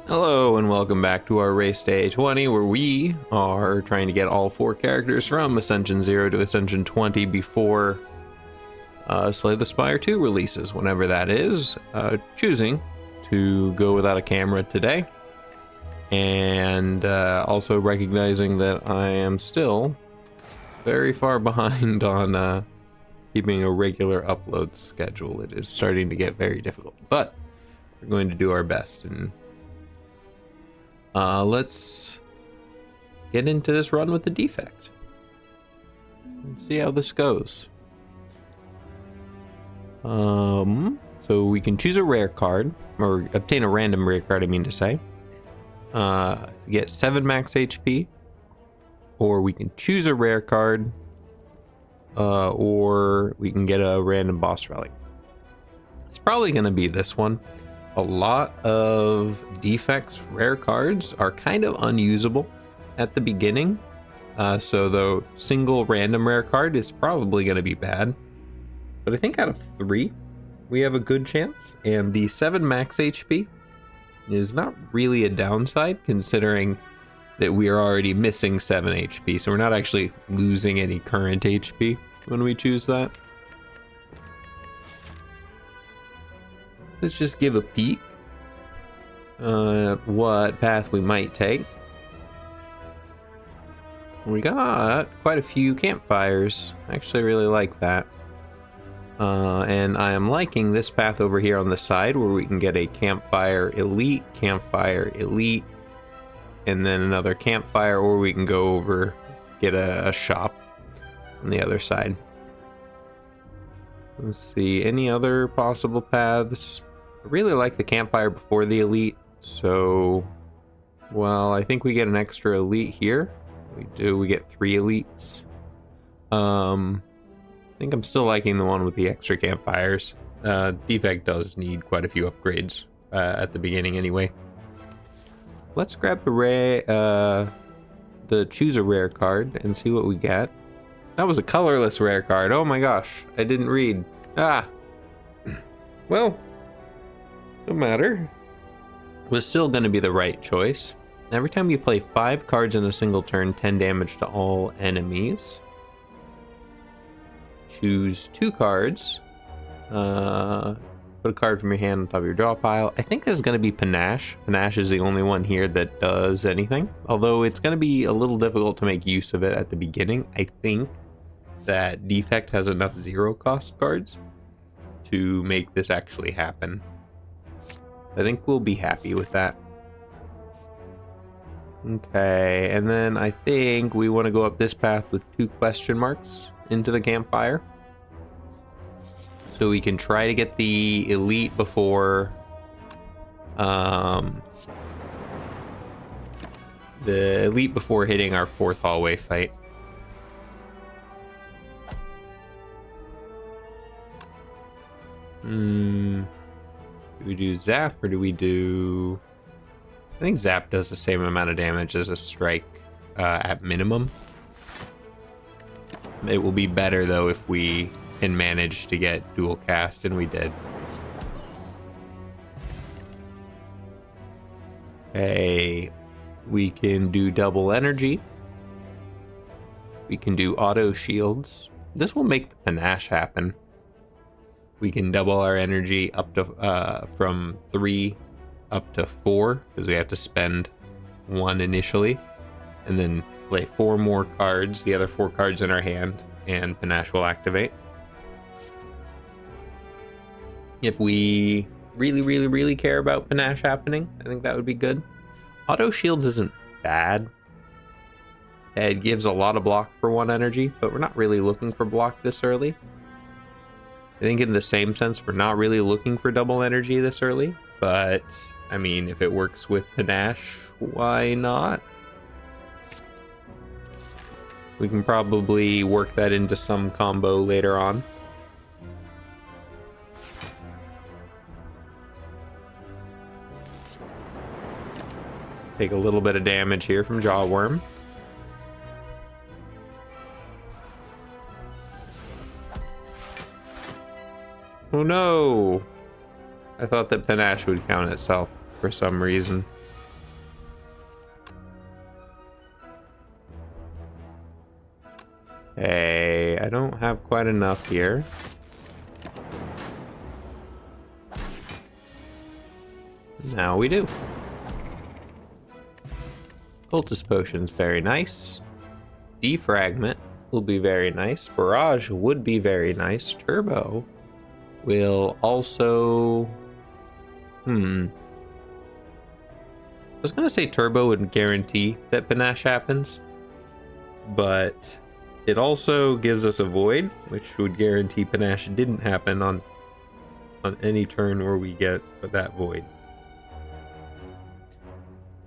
Hello and welcome back to our race to A20, where we are trying to get all 4 characters from Ascension 0 to Ascension 20 before Slay the Spire 2 releases, whenever that is. Choosing to go without a camera today, and also recognizing that I am still very far behind on keeping a regular upload schedule. It is starting to get very difficult, but we're going to do our best. And let's get into this run with the defect and see how this goes. So we can choose a rare card, or obtain a random rare card, I mean to say. Get 7 max HP, or we can choose a rare card, or we can get a random boss relic. It's probably going to be this one. A lot of defects rare cards are kind of unusable at the beginning, so the single random rare card is probably going to be bad. But I think out of 3, we have a good chance, and the 7 max HP is not really a downside, considering that we are already missing 7 HP, so we're not actually losing any current HP when we choose that. Let's just give a peek at what path we might take. We got quite a few campfires. I actually really like that. And I am liking this path over here on the side, where we can get a campfire elite, and then another campfire, or we can go over, get a shop on the other side. Let's see, any other possible paths? I really like the campfire before the elite, so, well, I think we get an extra elite here. We get 3 elites. I think I'm still liking the one with the extra campfires. Defect does need quite a few upgrades at the beginning anyway. Let's grab the choose a rare card and see what we get. That was a colorless rare card. Oh my gosh, I didn't read. Well, no matter. Was still going to be the right choice. Every time you play 5 cards in a single turn, 10 damage to all enemies. Choose 2 cards. Put a card from your hand on top of your draw pile. I think there's going to be Panache. Panache is the only one here that does anything. Although it's going to be a little difficult to make use of it at the beginning. I think that Defect has enough 0-cost cards to make this actually happen. I think we'll be happy with that. Okay, and then I think we want to go up this path with 2 question marks into the campfire. So we can try to get the elite before hitting our 4th hallway fight. Do we do Zap, or do we do... I think Zap does the same amount of damage as a strike at minimum. It will be better, though, if we can manage to get dual cast, and we did. Okay, we can do double energy. We can do auto shields. This will make the Panache happen. We can double our energy up to from 3 up to 4, because we have to spend 1 initially, and then play 4 more cards, the other 4 cards in our hand, and Panache will activate. If we really care about Panache happening, I think that would be good. Auto shields isn't bad. It gives a lot of block for 1 energy, but we're not really looking for block this early. I think in the same sense, we're not really looking for double energy this early, but I mean, if it works with Panache, why not? We can probably work that into some combo later on. Take a little bit of damage here from Jawworm. Oh no! I thought that Panache would count itself for some reason. Hey, I don't have quite enough here. Now we do. Cultist Potion's very nice. Defragment will be very nice. Barrage would be very nice. Turbo will also... I was gonna say Turbo would guarantee that Panache happens, but it also gives us a Void, which would guarantee Panache didn't happen on any turn where we get that Void.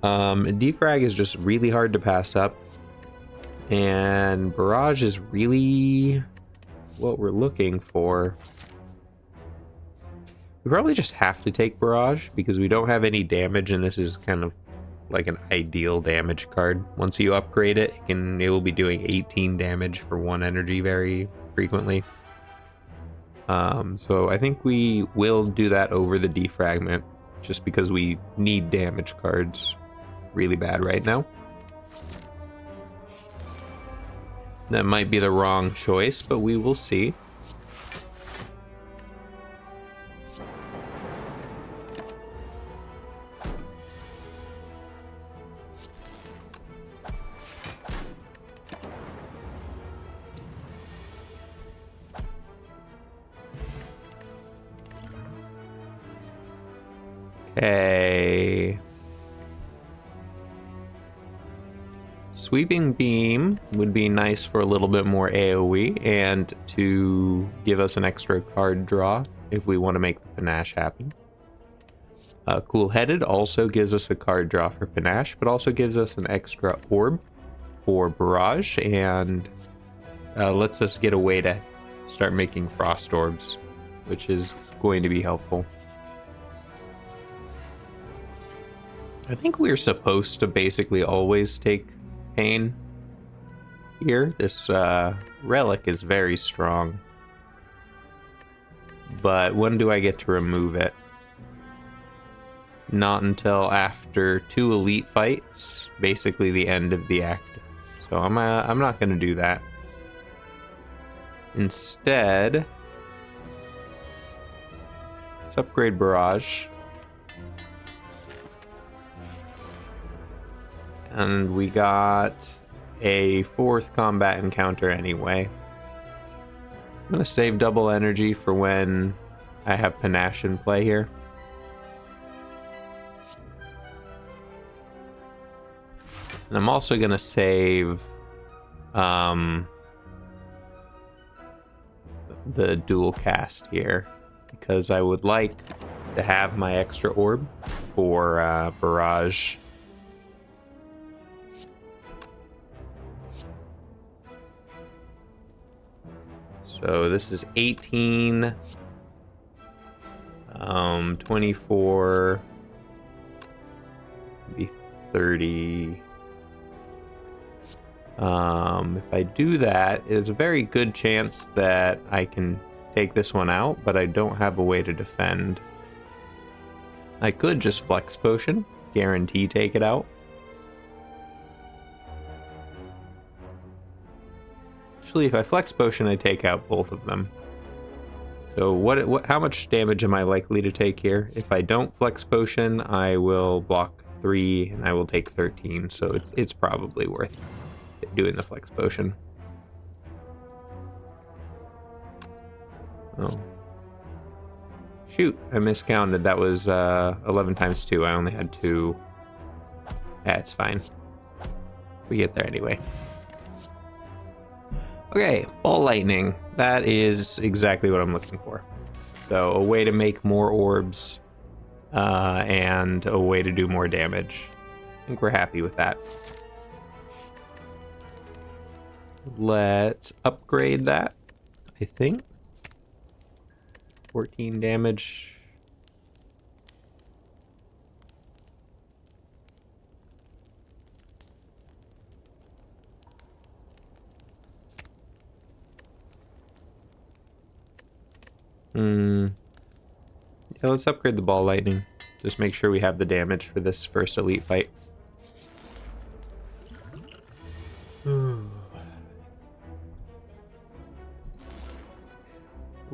Defrag is just really hard to pass up, and Barrage is really what we're looking for. We probably just have to take Barrage because we don't have any damage, and this is kind of like an ideal damage card. Once you upgrade it, it will be doing 18 damage for 1 energy very frequently. So I think we will do that over the Defragment, just because we need damage cards really bad right now. That might be the wrong choice, but we will see. Okay. Sweeping Beam would be nice for a little bit more AoE and to give us an extra card draw if we want to make the Panache happen. Cool Headed also gives us a card draw for Panache, but also gives us an extra orb for Barrage and lets us get a way to start making Frost Orbs, which is going to be helpful. I think we're supposed to basically always take Pain here. This relic is very strong. But when do I get to remove it? Not until after 2 elite fights, basically the end of the act. So I'm not going to do that. Instead, let's upgrade Barrage. And we got a 4th combat encounter anyway. I'm going to save double energy for when I have Panache in play here. And I'm also going to save the dual cast here, because I would like to have my extra orb for Barrage. So this is 18, 24, maybe 30. If I do that, there's a very good chance that I can take this one out, but I don't have a way to defend. I could just Flex Potion, guarantee take it out. If I Flex Potion, I take out both of them. So how much damage am I likely to take here? If I don't Flex Potion, I will block 3 and I will take 13. So it's probably worth doing the Flex Potion. Oh. Shoot, I miscounted. That was 11 times 2. I only had 2. That's fine. We get there anyway. Okay, Ball Lightning. That is exactly what I'm looking for. So a way to make more orbs and a way to do more damage. I think we're happy with that. Let's upgrade that, I think. 14 damage. Yeah, let's upgrade the Ball Lightning. Just make sure we have the damage for this first elite fight.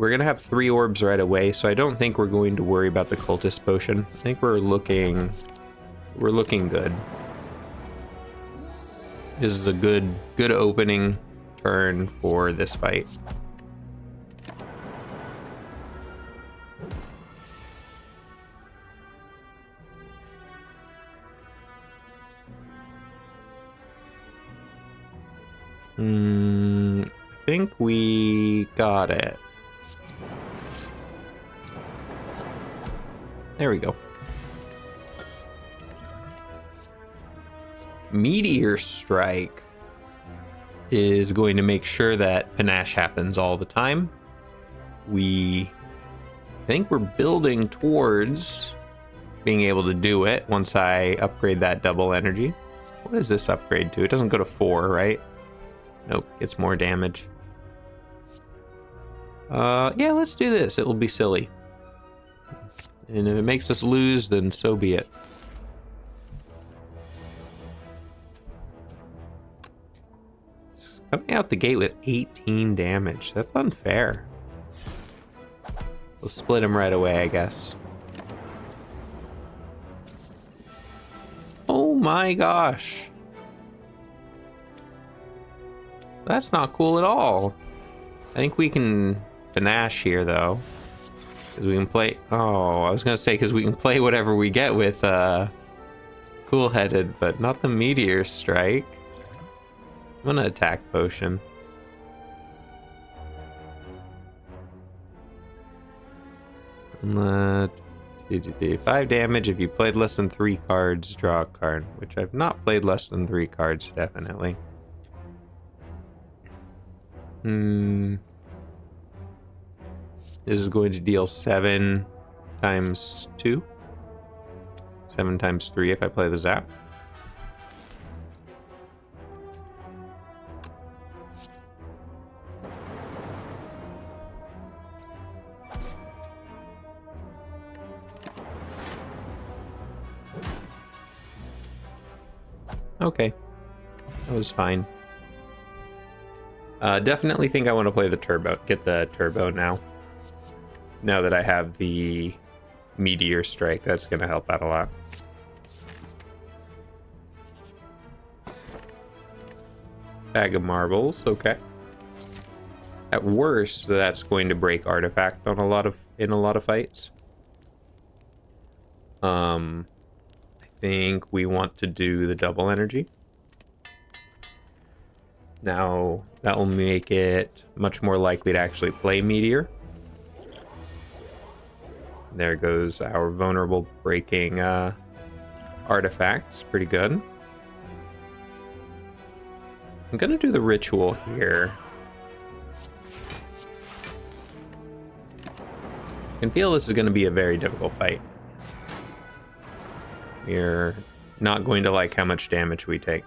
we're gonna have 3 orbs right away, so I don't think we're going to worry about the cultist potion. I think we're looking good. This is a good opening turn for this fight. I think we got it. There we go. Meteor Strike is going to make sure that panache happens all the time. We think we're building towards being able to do it once I upgrade that double energy. What does this upgrade to? It doesn't go to 4, right? Nope, it's more damage. Yeah, let's do this. It will be silly. And if it makes us lose, then so be it. It's coming out the gate with 18 damage. That's unfair. We'll split him right away, I guess. Oh my gosh. That's not cool at all. I think we can panache here, though. Because we can play... Oh, I was going to say, because we can play whatever we get with Cool-Headed, but not the Meteor Strike. I'm going to attack Potion. Do 5 damage. If you played less than 3 cards, draw a card. Which I've not played less than 3 cards, definitely. This is going to deal 7 times 2. 7 times 3 if I play the zap. Okay. That was fine. Definitely think I want to play the turbo. Get the turbo now. Now that I have the Meteor Strike, that's going to help out a lot. Bag of marbles, okay. At worst, that's going to break artifact on in a lot of fights. I think we want to do the double energy. Now, that will make it much more likely to actually play Meteor. There goes our vulnerable breaking artifacts. Pretty good. I'm going to do the ritual here. I can feel this is going to be a very difficult fight. We're not going to like how much damage we take.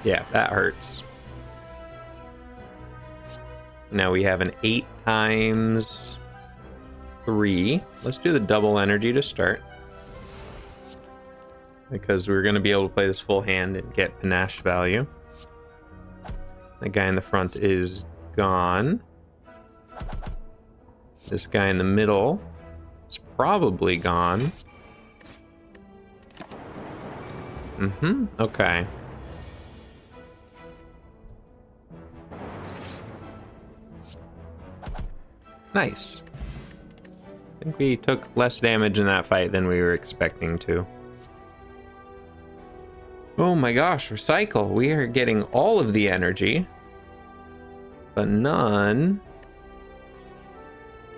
Yeah, that hurts. Now we have an 8 times 3. Let's do the double energy to start. Because we're going to be able to play this full hand and get panache value. The guy in the front is gone. This guy in the middle is probably gone. Okay. Nice. I think we took less damage in that fight than we were expecting to. Oh my gosh, recycle. We are getting all of the energy, but none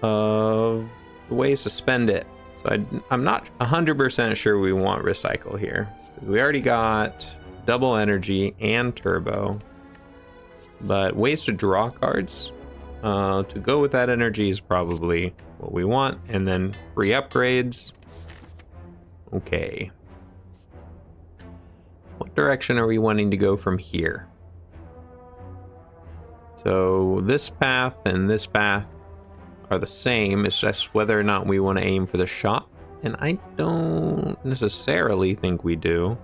of the ways to spend it. So I'm not 100% sure we want recycle here. We already got double energy and turbo, but ways to draw cards to go with that energy is probably what we want. And then free upgrades. Okay. What direction are we wanting to go from here? So this path and this path are the same. It's just whether or not we want to aim for the shop. And I don't necessarily think we do.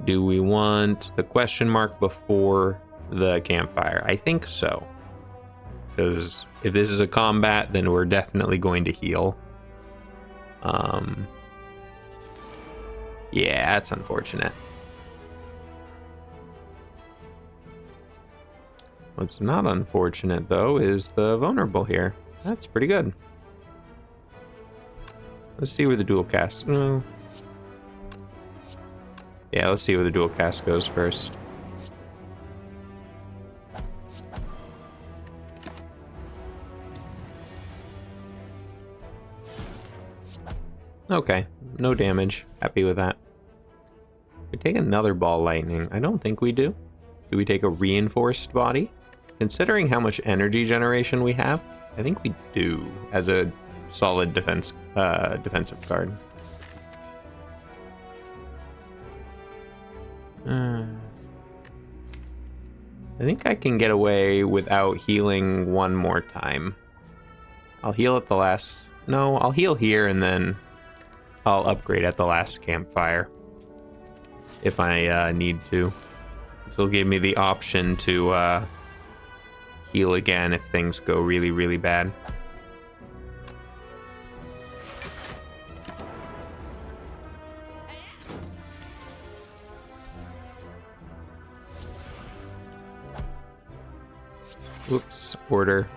Do we want the question mark before the campfire? I think so. Because if this is a combat, then we're definitely going to heal. Yeah, that's unfortunate. What's not unfortunate, though, is the vulnerable here. That's pretty good. Let's see where the dual cast... No. Yeah, let's see where the dual cast goes first. Okay, no damage. Happy with that. We take another ball lightning. I don't think we do. Do we take a reinforced body? Considering how much energy generation we have, I think we do as a solid defensive card. I think I can get away without healing one more time. I'll heal at the last... No, I'll heal here and then I'll upgrade at the last campfire if I need to. This will give me the option to heal again if things go really, really bad. Whoops, order.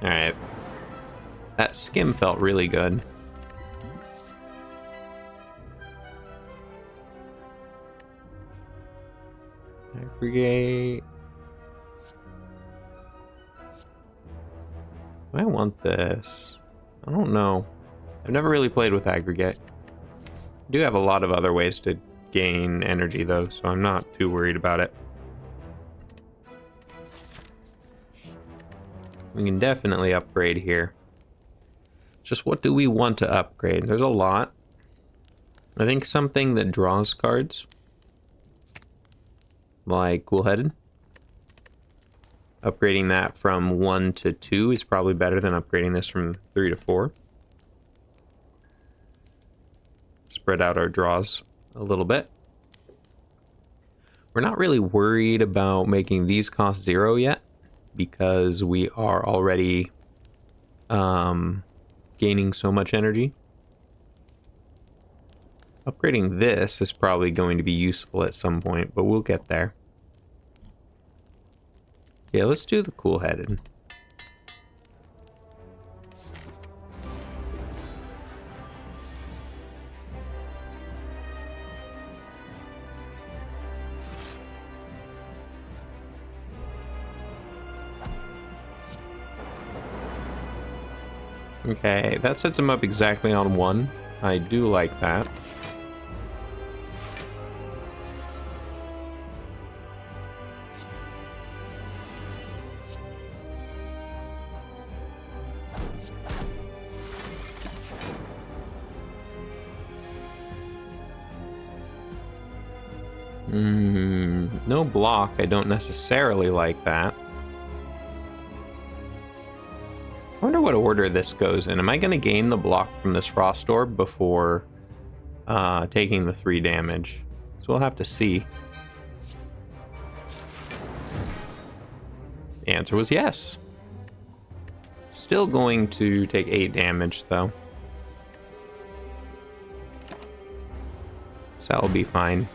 Alright. That skim felt really good. Aggregate. I want this. I don't know. I've never really played with aggregate. I do have a lot of other ways to gain energy though, so I'm not too worried about it. We can definitely upgrade here. Just what do we want to upgrade? There's a lot. I think something that draws cards. Like Cool-Headed. Upgrading that from 1 to 2 is probably better than upgrading this from 3 to 4. Spread out our draws a little bit. We're not really worried about making these cost 0 yet, because we are already gaining so much energy. Upgrading this is probably going to be useful at some point, but we'll get there. Yeah, let's do the Cool-Headed. Okay, that sets him up exactly on 1. I do like that. No block, I don't necessarily like that. I wonder what order this goes in. Am I going to gain the block from this Frost Orb before taking the 3 damage? So we'll have to see. The answer was yes. Still going to take 8 damage, though. So that will be fine.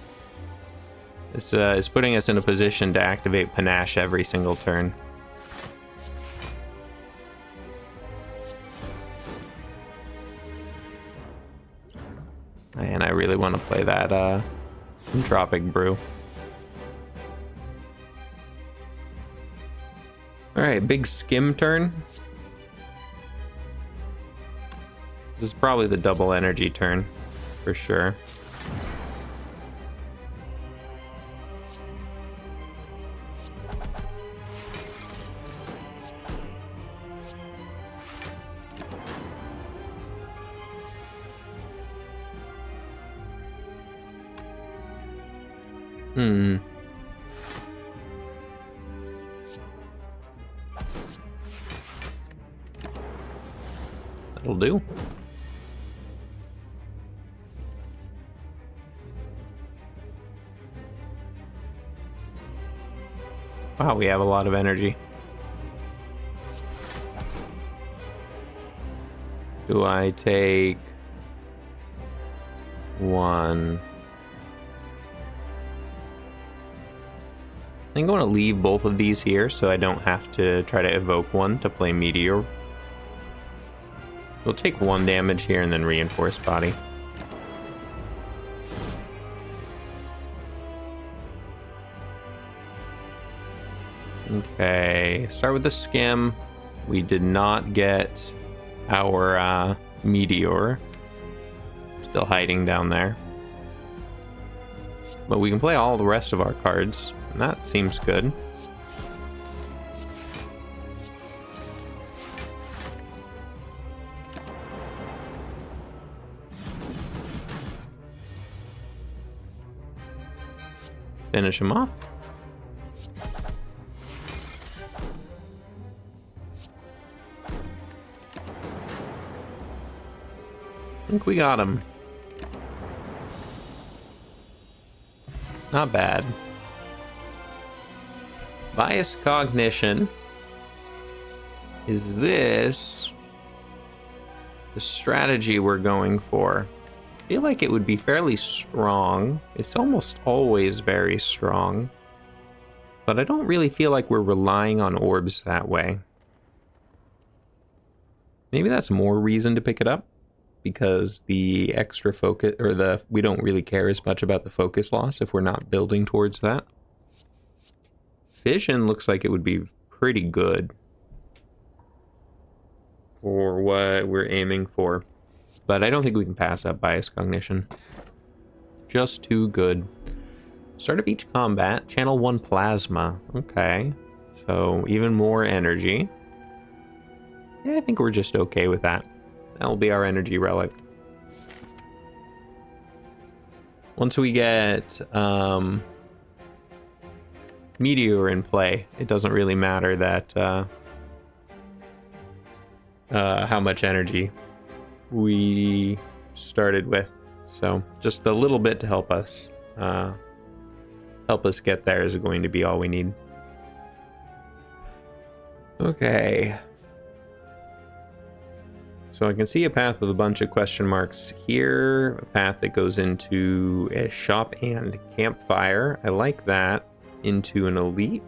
This is putting us in a position to activate Panache every single turn. And I really want to play that Entropic Brew. Alright, big skim turn. This is probably the double energy turn, for sure. Hmm. That'll do. Wow, we have a lot of energy. Do I take one? I'm going to leave both of these here so I don't have to try to evoke one to play Meteor. We'll take 1 damage here and then reinforce body. Okay, start with the skim. We did not get our Meteor. Still hiding down there. But we can play all the rest of our cards, and that seems good. Finish him off. I think we got him. Not bad. Bias cognition. Is this the strategy we're going for? I feel like it would be fairly strong. It's almost always very strong. But I don't really feel like we're relying on orbs that way. Maybe that's more reason to pick it up, because the extra focus, or we don't really care as much about the focus loss if we're not building towards that. Vision looks like it would be pretty good for what we're aiming for, but I don't think we can pass up bias cognition. Just too good. Start of each combat, channel 1 plasma. Okay, so even more energy. Yeah, I think we're just okay with that. That will be our energy relic. Once we get Meteor in play, it doesn't really matter that how much energy we started with. So just a little bit to help us get there is going to be all we need. Okay. So I can see a path with a bunch of question marks here, a path that goes into a shop and campfire. I like that. Into an elite.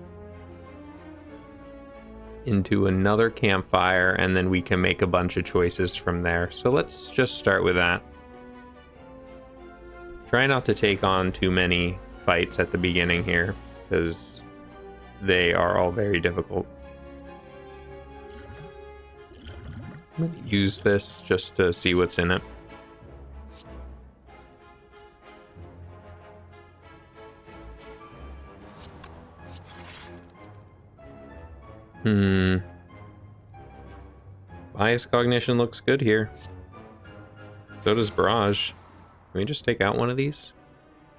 Into another campfire, and then we can make a bunch of choices from there. So let's just start with that. Try not to take on too many fights at the beginning here, because they are all very difficult. I'm going to use this just to see what's in it. Bias cognition looks good here. So does barrage. Can we just take out one of these?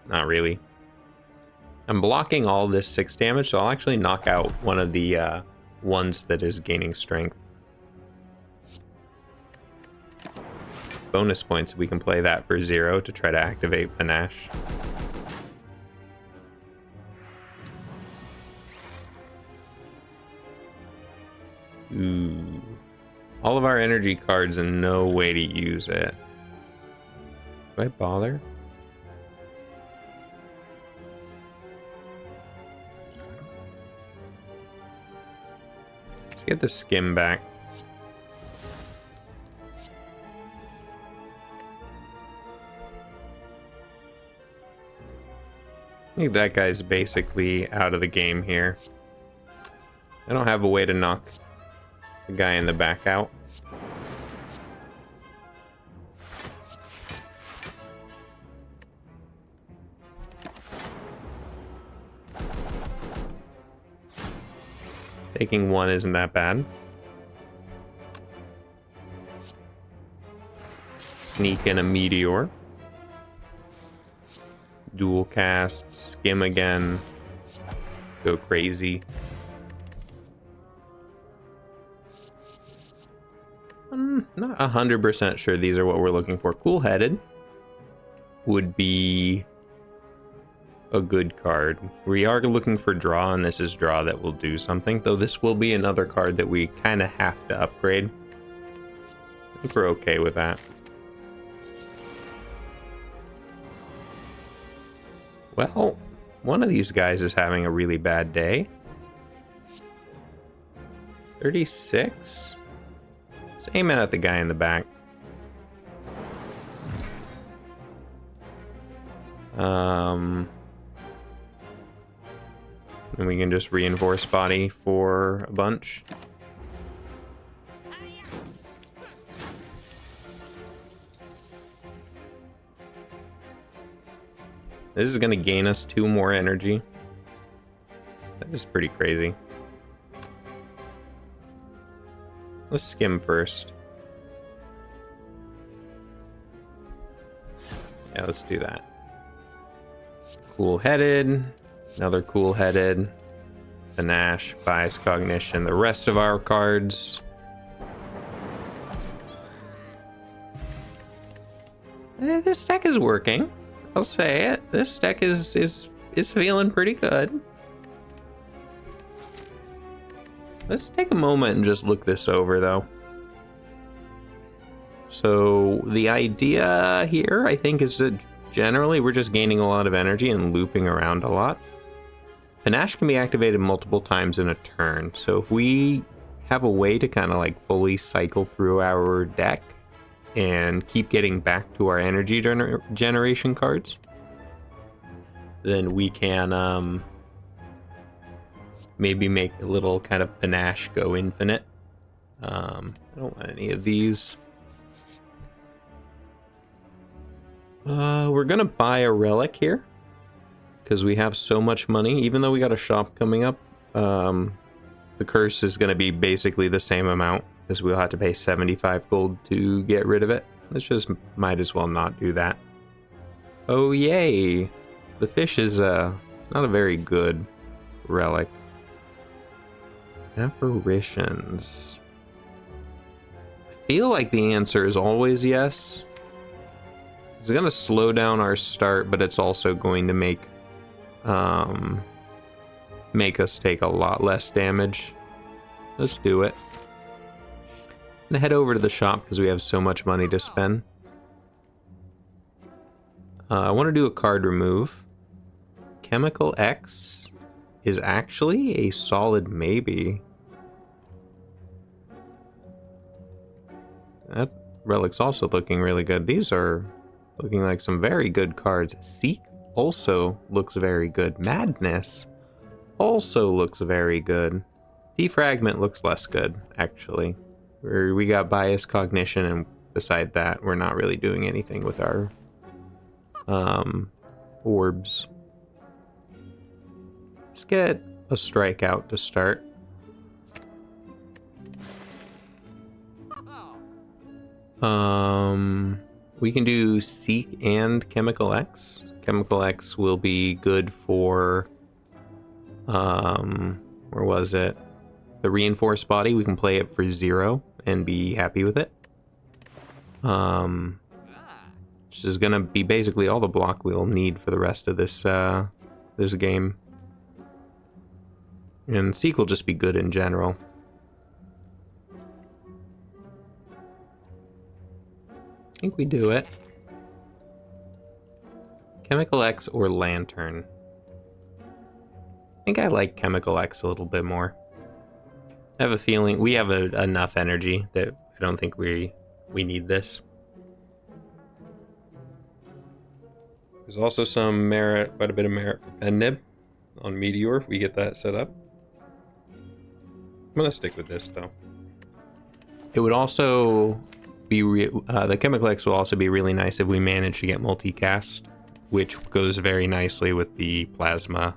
Not really. I'm blocking all this 6 damage, so I'll actually knock out one of the ones that is gaining strength. Bonus points, we can play that for 0 to try to activate Panache. Ooh. All of our energy cards and no way to use it. Do I bother? Let's get the skim back. I think that guy's basically out of the game here. I don't have a way to knock the guy in the back out. Taking 1 isn't that bad. Sneak in a Meteor. dual cast, skim again, go crazy. I'm not 100% sure these are what we're looking for. Cool-headed would be a good card. We are looking for draw, and this is draw that will do something, though this will be another card that we kind of have to upgrade. I think we're okay with that. Well, one of these guys is having a really bad day. 36? Let's aim it at the guy in the back. And we can just reinforce body for a bunch. This is going to gain us 2 more energy. That is pretty crazy. Let's skim first. Yeah, let's do that. Cool-headed. Another cool-headed. Panache, bias cognition. The rest of our cards. This deck is working. I'll say it. This deck is feeling pretty good. Let's take a moment and just look this over, though. So the idea here, I think, is that generally we're just gaining a lot of energy and looping around a lot. Panache can be activated multiple times in a turn, so if we have a way to kind of like fully cycle through our deck and keep getting back to our energy generation cards, then we can maybe make a little kind of panache go infinite. I don't want any of these. We're gonna buy a relic here because we have so much money. Even though we got a shop coming up, the curse is gonna be basically the same amount because we'll have to pay 75 gold to get rid of it. Let's just might as well not do that. Oh yay! The fish is not a very good relic. Apparitions. I feel like the answer is always yes. It's going to slow down our start, but it's also going to make us take a lot less damage. Let's do it. I'm gonna head over to the shop because we have so much money to spend. I want to do a card remove. Chemical X is actually a solid maybe. That relic's also looking really good. These are looking like some very good cards. Seek also looks very good. Madness also looks very good. Defragment looks less good, actually. We got bias cognition, and beside that, we're not really doing anything with our orbs. Let's get a strikeout to start. We can do Seek and Chemical X. Chemical X will be good for, where was it? The Reinforced Body. We can play it for 0 and be happy with it. Which is gonna be basically all the block we'll need for the rest of this this game. And Seek will just be good in general. I think we do it. Chemical X or Lantern. I think I like Chemical X a little bit more. I have a feeling we have enough energy that I don't think we need this. There's also some merit, quite a bit of merit for Pen Nib on Meteor if we get that set up. I'm gonna stick with this though. It would also be the Chemical X will also be really nice if we manage to get multicast, which goes very nicely with the plasma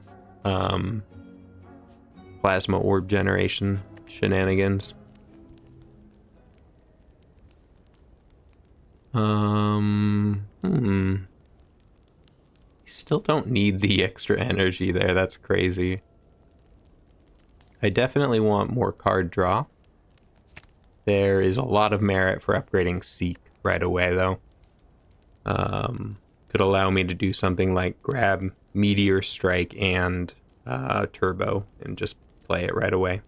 orb generation shenanigans. still don't need the extra energy there. That's crazy. I definitely want more card draw. There is a lot of merit for upgrading Seek right away, though. Could allow me to do something like grab Meteor Strike and Turbo and just play it right away.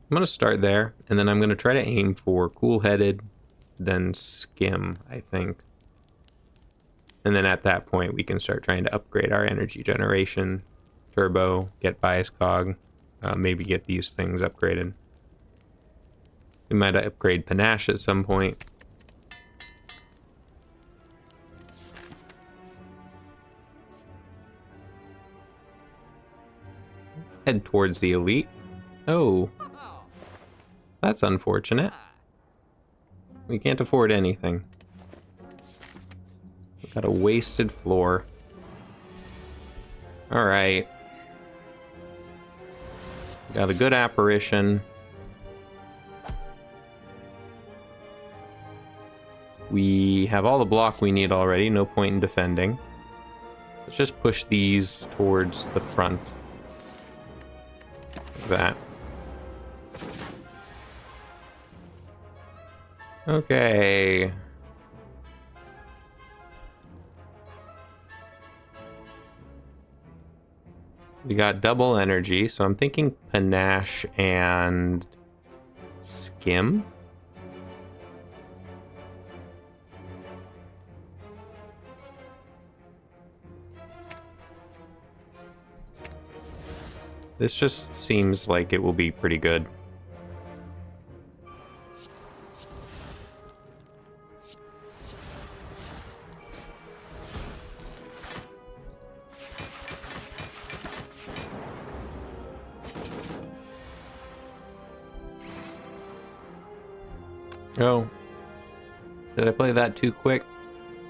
I'm going to start there, and then I'm going to try to aim for Cool-Headed, then Skim, I think. And then at that point, we can start trying to upgrade our energy generation, Turbo, get Bias Cog, maybe get these things upgraded. We might upgrade Panache at some point. Head towards the elite. Oh, that's unfortunate. We can't afford anything. We got a wasted floor. Alright. Got a good apparition. We have all the block we need already, no point in defending. Let's just push these towards the front. Like that. Okay. We got double energy, so I'm thinking Panache and Skim. This just seems like it will be pretty good. Oh. Did I play that too quick?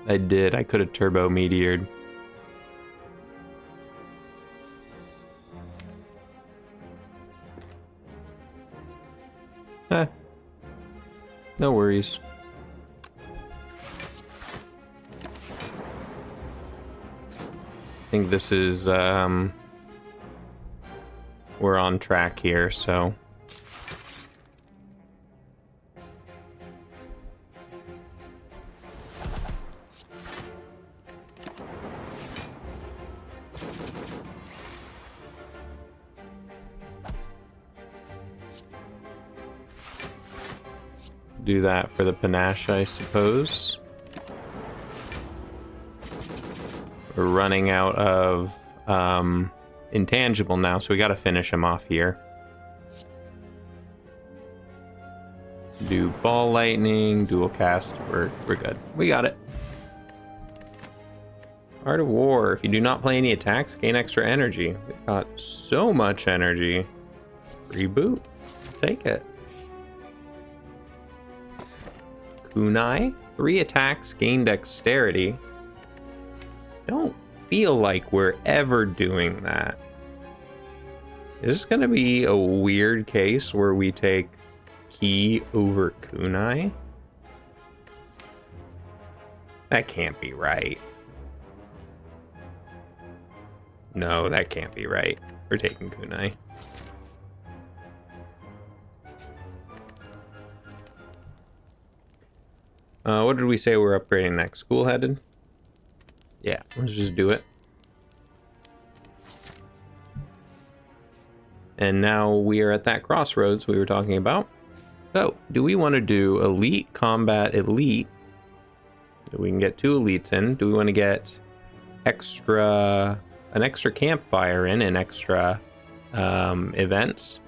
I did. I could have turbo meteored. Eh. No worries. I think this is, we're on track here, so... do that for the Panache, I suppose. We're running out of intangible now, so we gotta finish him off here. Do ball lightning, dual cast, we're good. We got it. Art of War. If you do not play any attacks, gain extra energy. We've got so much energy. Reboot. Take it. Kunai, 3 attacks, gain dexterity. Don't feel like we're ever doing that. Is this gonna be a weird case where we take Ki over Kunai? That can't be right. No, that can't be right. We're taking Kunai. What did we say we're upgrading next? Cool-Headed? Yeah, let's just do it. And now we are at that crossroads we were talking about. So, do we want to do Elite, Combat, Elite? So we can get 2 elites in. Do we want to get an extra campfire in and extra events?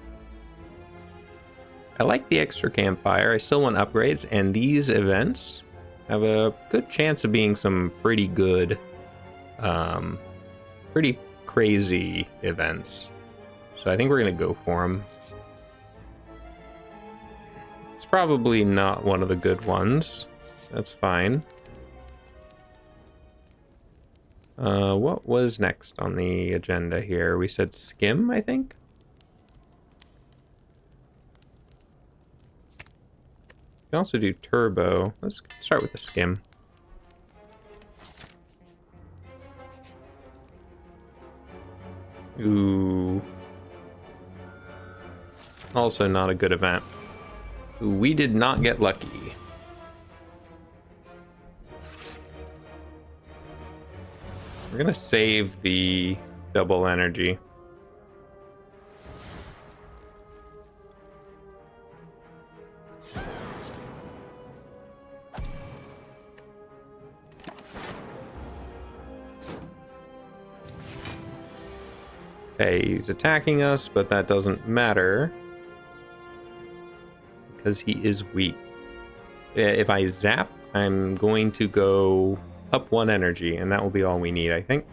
I like the extra campfire. I still want upgrades, and these events have a good chance of being some pretty good, pretty crazy events. So I think we're going to go for them. It's probably not one of the good ones. That's fine. What was next on the agenda here? We said Skim, I think? We can also do Turbo. Let's start with the Skim. Ooh. Also not a good event. Ooh, we did not get lucky. We're gonna save the double energy. Okay, he's attacking us, but that doesn't matter because he is weak. If I zap, I'm going to go up 1 energy, and that will be all we need, I think.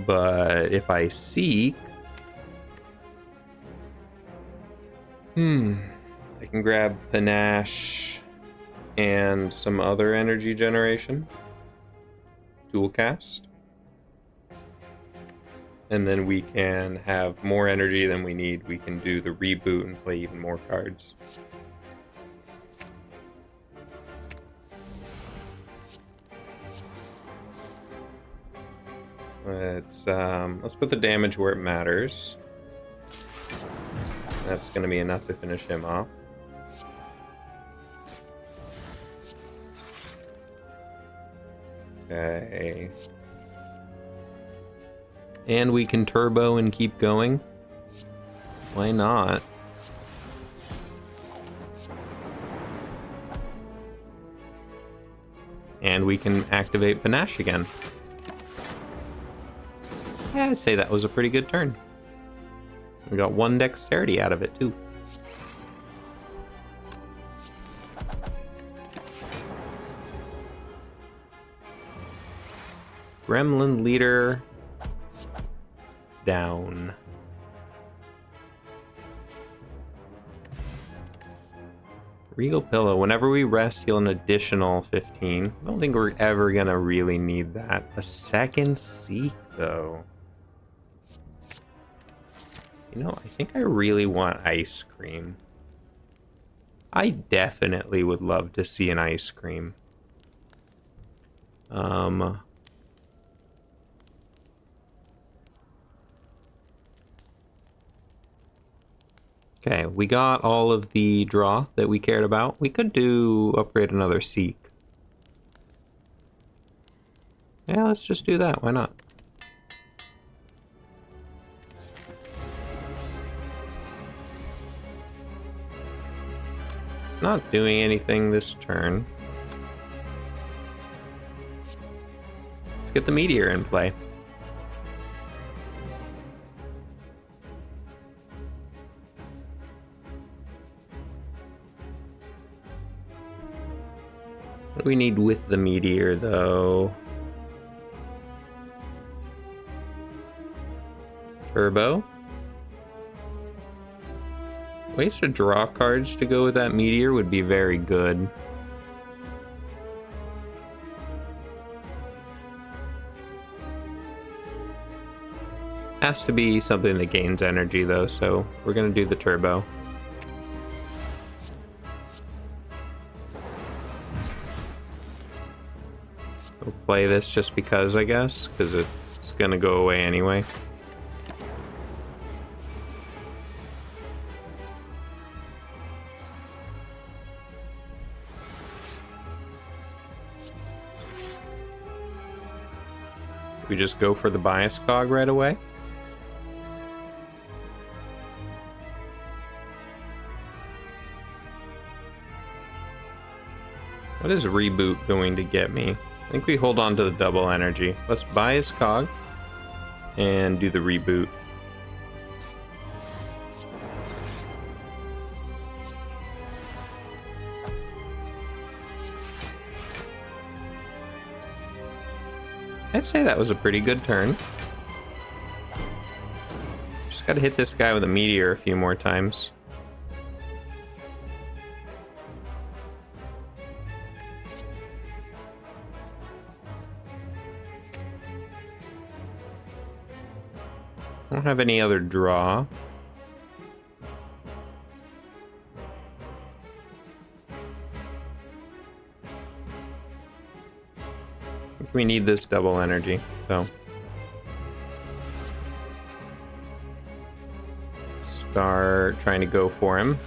But if I seek... I can grab Panache and some other energy generation. Dual cast. And then we can have more energy than we need. We can do the reboot and play even more cards. Let's put the damage where it matters. That's going to be enough to finish him off. Okay. And we can turbo and keep going. Why not? And we can activate Panache again. Yeah, I'd say that was a pretty good turn. We got 1 dexterity out of it, too. Gremlin leader down. Regal Pillow. Whenever we rest, heal an additional 15. I don't think we're ever gonna really need that. A second Seek, though. You know, I think I really want ice cream. I definitely would love to see an ice cream. Okay, we got all of the draw that we cared about. We could do upgrade another Seek. Yeah, let's just do that. Why not? It's not doing anything this turn. Let's get the meteor in play. What do we need with the meteor, though? Turbo? Ways to draw cards to go with that meteor would be very good. Has to be something that gains energy, though, so we're gonna do the turbo. We'll play this just because, I guess, because it's gonna go away anyway. We just go for the bias cog right away. What is reboot going to get me? I think we hold on to the double energy. Let's bias cog and do the reboot. I'd say that was a pretty good turn. Just gotta hit this guy with a meteor a few more times. I don't have any other draw. We need this double energy, so start trying to go for him.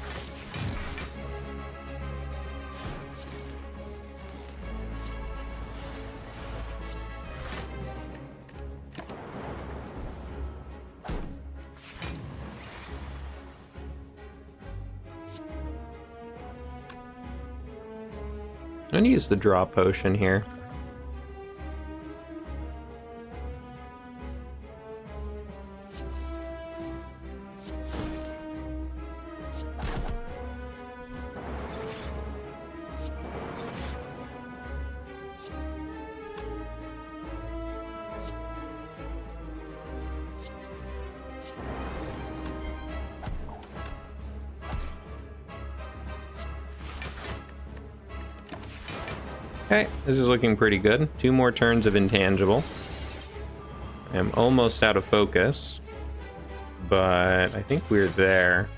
I'm gonna use the draw potion here. Okay, this is looking pretty good. 2 more turns of intangible. I'm almost out of focus, but I think we're there.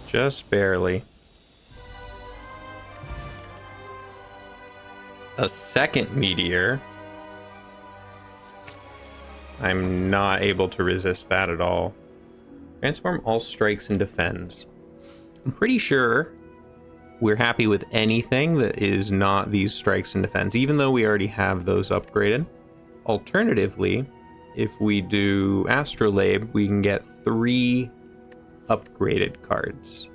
Just barely. A second meteor. I'm not able to resist that at all. Transform all strikes and defends. I'm pretty sure we're happy with anything that is not these strikes and defense, even though we already have those upgraded. Alternatively, if we do Astrolabe, we can get 3 upgraded cards.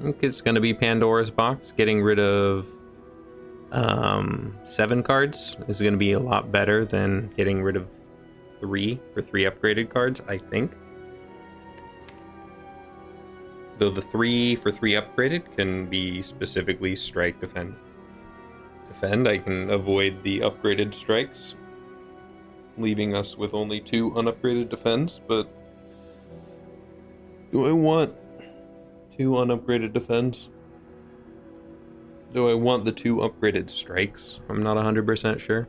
I think it's going to be Pandora's Box. Getting rid of 7 cards is going to be a lot better than getting rid of 3 for 3 upgraded cards, I think. Though the 3 for 3 upgraded can be specifically strike, defend. I can avoid the upgraded strikes, leaving us with only 2 unupgraded defends, but do I want 2 unupgraded defends? Do I want the 2 upgraded strikes? I'm not 100% sure.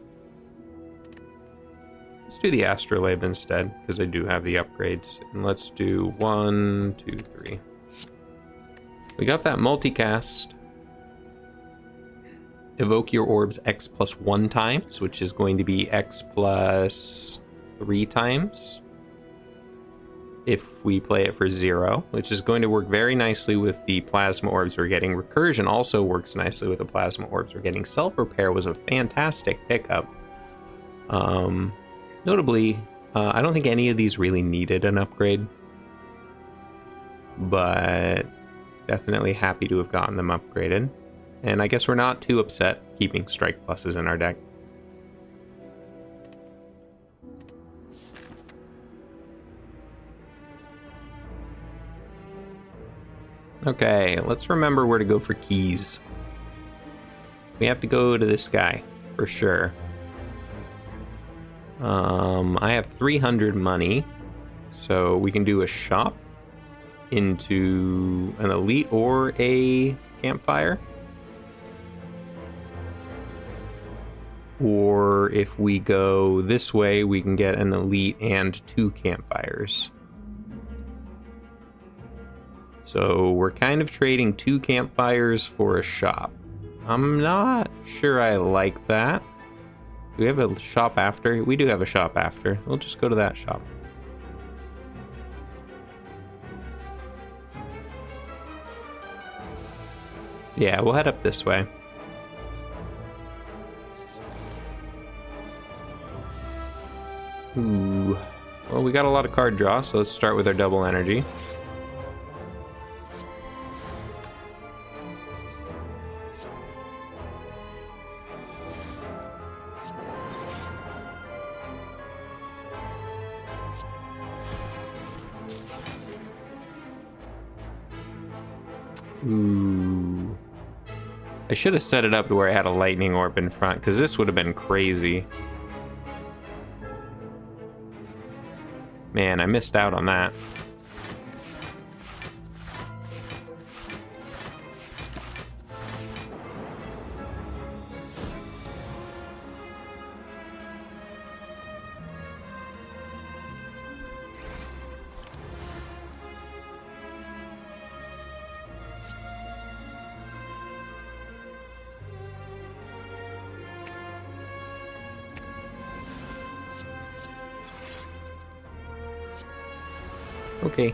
Let's do the Astrolabe instead, because I do have the upgrades. And let's do 1, 2, 3. We got that multicast. Evoke your orbs X plus 1 times, which is going to be X plus 3 times if we play it for 0, which is going to work very nicely with the plasma orbs we're getting. Recursion also works nicely with the plasma orbs we're getting. Self-repair was a fantastic pickup. Notably, I don't think any of these really needed an upgrade, but definitely happy to have gotten them upgraded. And I guess we're not too upset keeping strike pluses in our deck. Okay, let's remember where to go for keys. We have to go to this guy, for sure. I have 300 money, so we can do a shop into an elite or a campfire. Or if we go this way, we can get an elite and 2 campfires. So we're kind of trading 2 campfires for a shop. I'm not sure I like that. Do we have a shop after? We do have a shop after. We'll just go to that shop. Yeah, we'll head up this way. Ooh. Well, we got a lot of card draw, so let's start with our double energy. Ooh. I should have set it up to where I had a lightning orb in front, because this would have been crazy. Man, I missed out on that. Okay.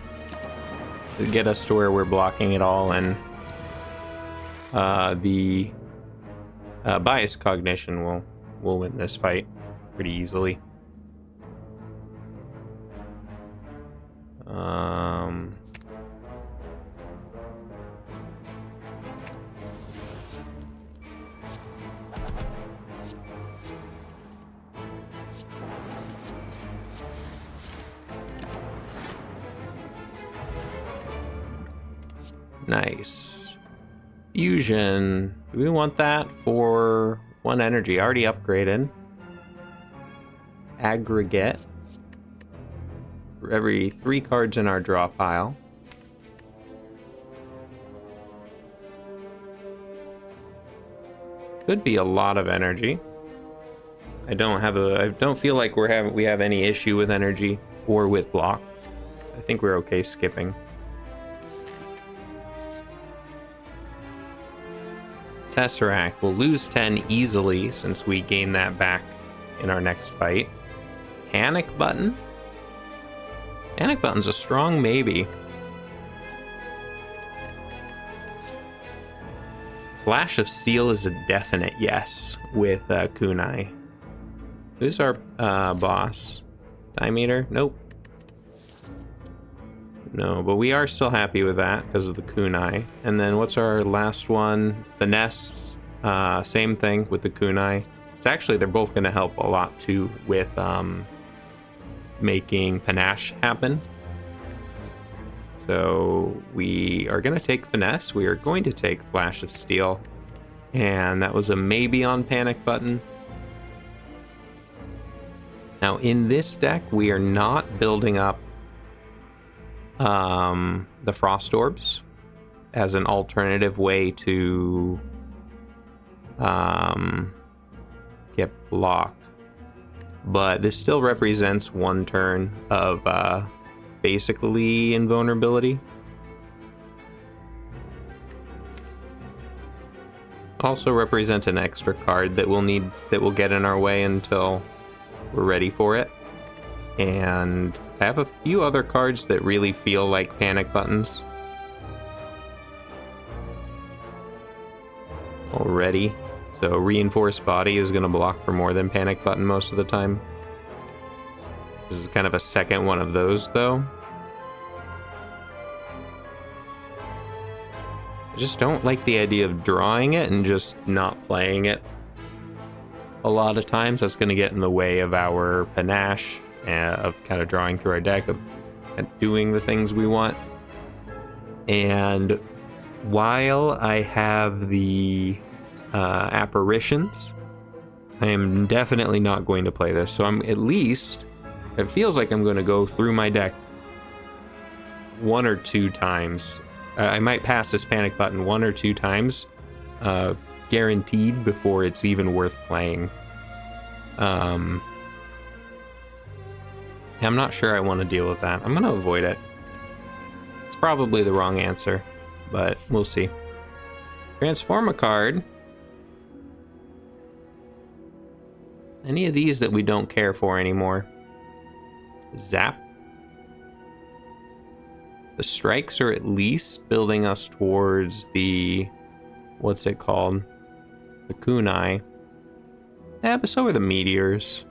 To get us to where we're blocking it all, and the bias cognition will win this fight pretty easily. Nice. Fusion. Do we want that for 1 energy? Already upgraded. Aggregate. For every 3 cards in our draw pile. Could be a lot of energy. I don't feel like we have any issue with energy or with block. I think we're okay skipping. Tesseract. We'll lose 10 easily since we gain that back in our next fight. Panic Button? Panic Button's a strong maybe. Flash of Steel is a definite yes with Kunai. Who's our boss? Dimeter? Nope. No, but we are still happy with that because of the Kunai. And then what's our last one? Finesse. Same thing with the Kunai. It's actually, they're both going to help a lot too with making Panache happen. So we are going to take Finesse. We are going to take Flash of Steel. And that was a maybe on Panic Button. Now in this deck, we are not building up the Frost Orbs as an alternative way to get blocked. But this still represents 1 turn of basically invulnerability. Also represents an extra card that we'll get in our way until we're ready for it. And I have a few other cards that really feel like panic buttons already. So Reinforced Body is going to block for more than Panic Button most of the time. This is kind of a second one of those, though. I just don't like the idea of drawing it and just not playing it. A lot of times that's going to get in the way of our panache, of kind of drawing through our deck, of doing the things we want. And while I have the apparitions, I am definitely not going to play this. So I'm at least, it feels like I'm going to go through my deck 1 or 2 times. I might pass this panic button 1 or 2 times, guaranteed, before it's even worth playing. I'm not sure I want to deal with that. I'm going to avoid it. It's probably the wrong answer, but we'll see. Transform a card. Any of these that we don't care for anymore. Zap. The strikes are at least building us towards the, what's it called? The kunai. Yeah, but so are the meteors.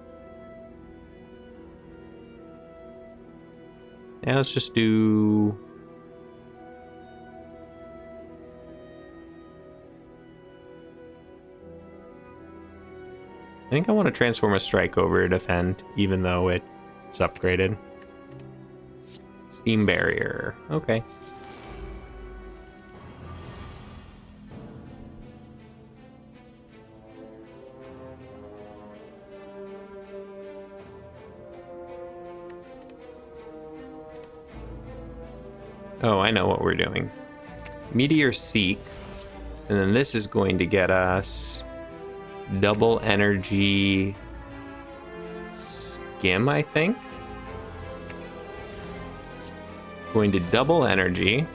Yeah, let's just do... I think I want to transform a strike over to defend, even though it's upgraded. Steam barrier. Okay. Oh, I know what we're doing. Meteor Seek. And then this is going to get us double energy skim, I think. Going to double energy,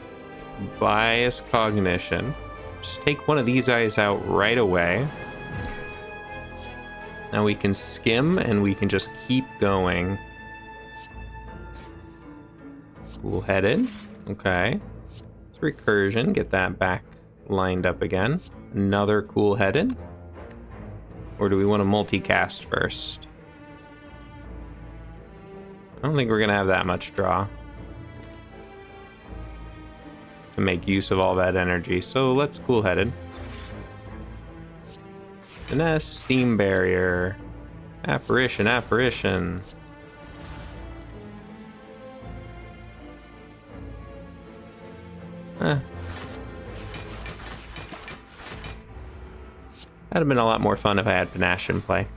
bias cognition. Just take one of these guys out right away. Now we can skim and we can just keep going. Cool-headed. Okay. It's recursion. Get that back lined up again. Another cool-headed. Or do we want to multicast first? I don't think we're going to have that much draw to make use of all that energy. So let's cool-headed. Finesse, steam barrier, apparition, apparition. That'd have been a lot more fun if I had Panache in play.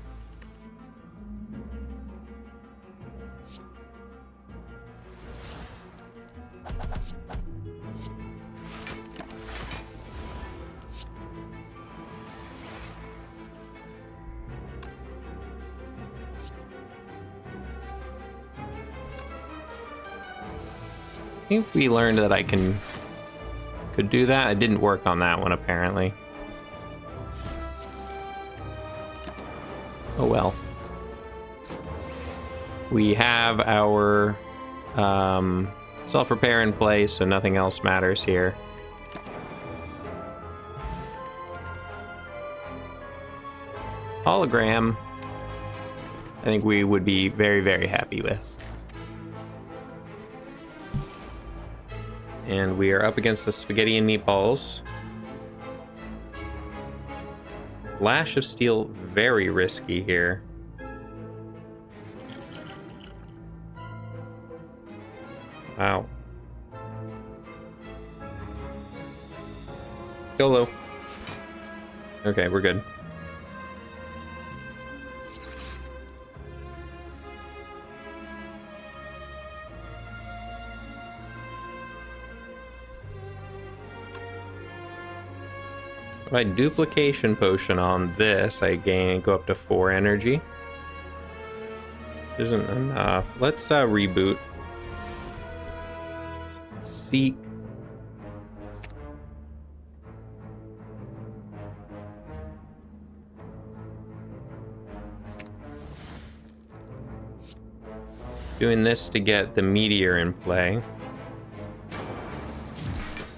I think we learned that I could do that. It didn't work on that one, apparently. Oh well. We have our self-repair in place, so nothing else matters here. Hologram, I think we would be very, very happy with. And we are up against the spaghetti and meatballs. Lash of Steel, very risky here. Wow. YOLO. Okay, we're good. If I duplication potion on this, I go up to 4 energy. Isn't enough. Let's reboot. Seek. Doing this to get the meteor in play.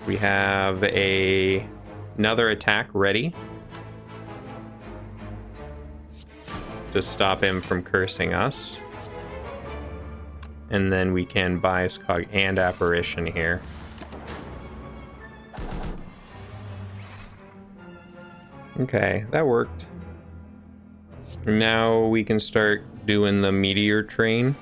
We have another attack ready to stop him from cursing us. And then we can bias cog and apparition here. Okay, that worked. Now we can start doing the meteor train.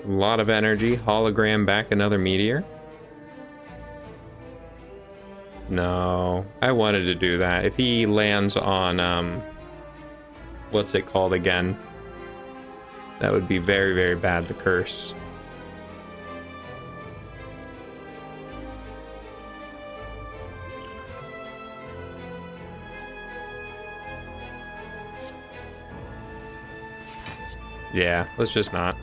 A lot of energy. Hologram back another meteor. No, I wanted to do that. If he lands on, what's it called again? That would be very, very bad, the curse. Yeah, let's just not.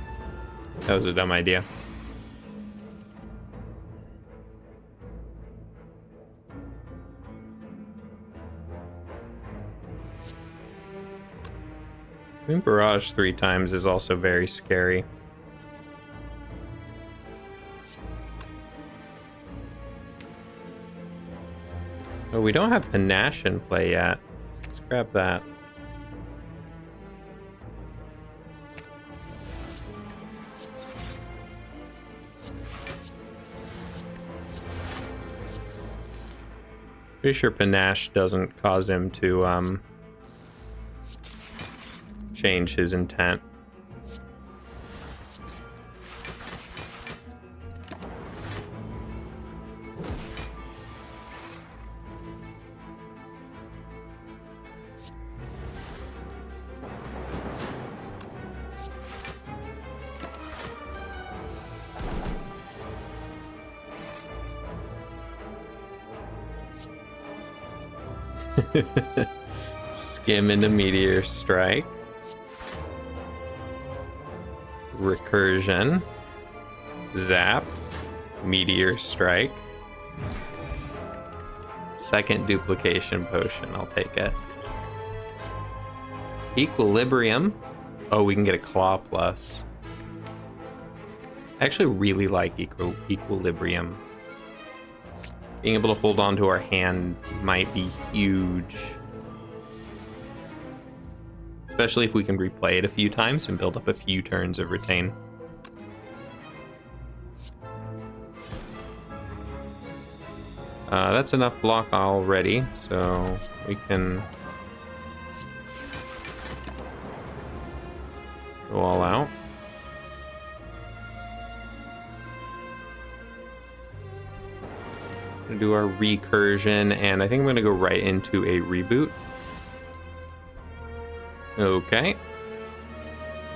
That was a dumb idea. I think barrage 3 times is also very scary. Oh, we don't have Panache in play yet. Let's grab that. Pretty sure Panache doesn't cause him to change his intent. Skim into Meteor Strike. Recursion. Zap. Meteor Strike. Second duplication potion, I'll take it. Equilibrium. Oh, we can get a Claw Plus. I actually really like Equilibrium. Being able to hold on to our hand might be huge. Especially if we can replay it a few times and build up a few turns of Retain. That's enough block already, so we can go all out. Gonna do our recursion, and I think I'm gonna go right into a reboot. Okay.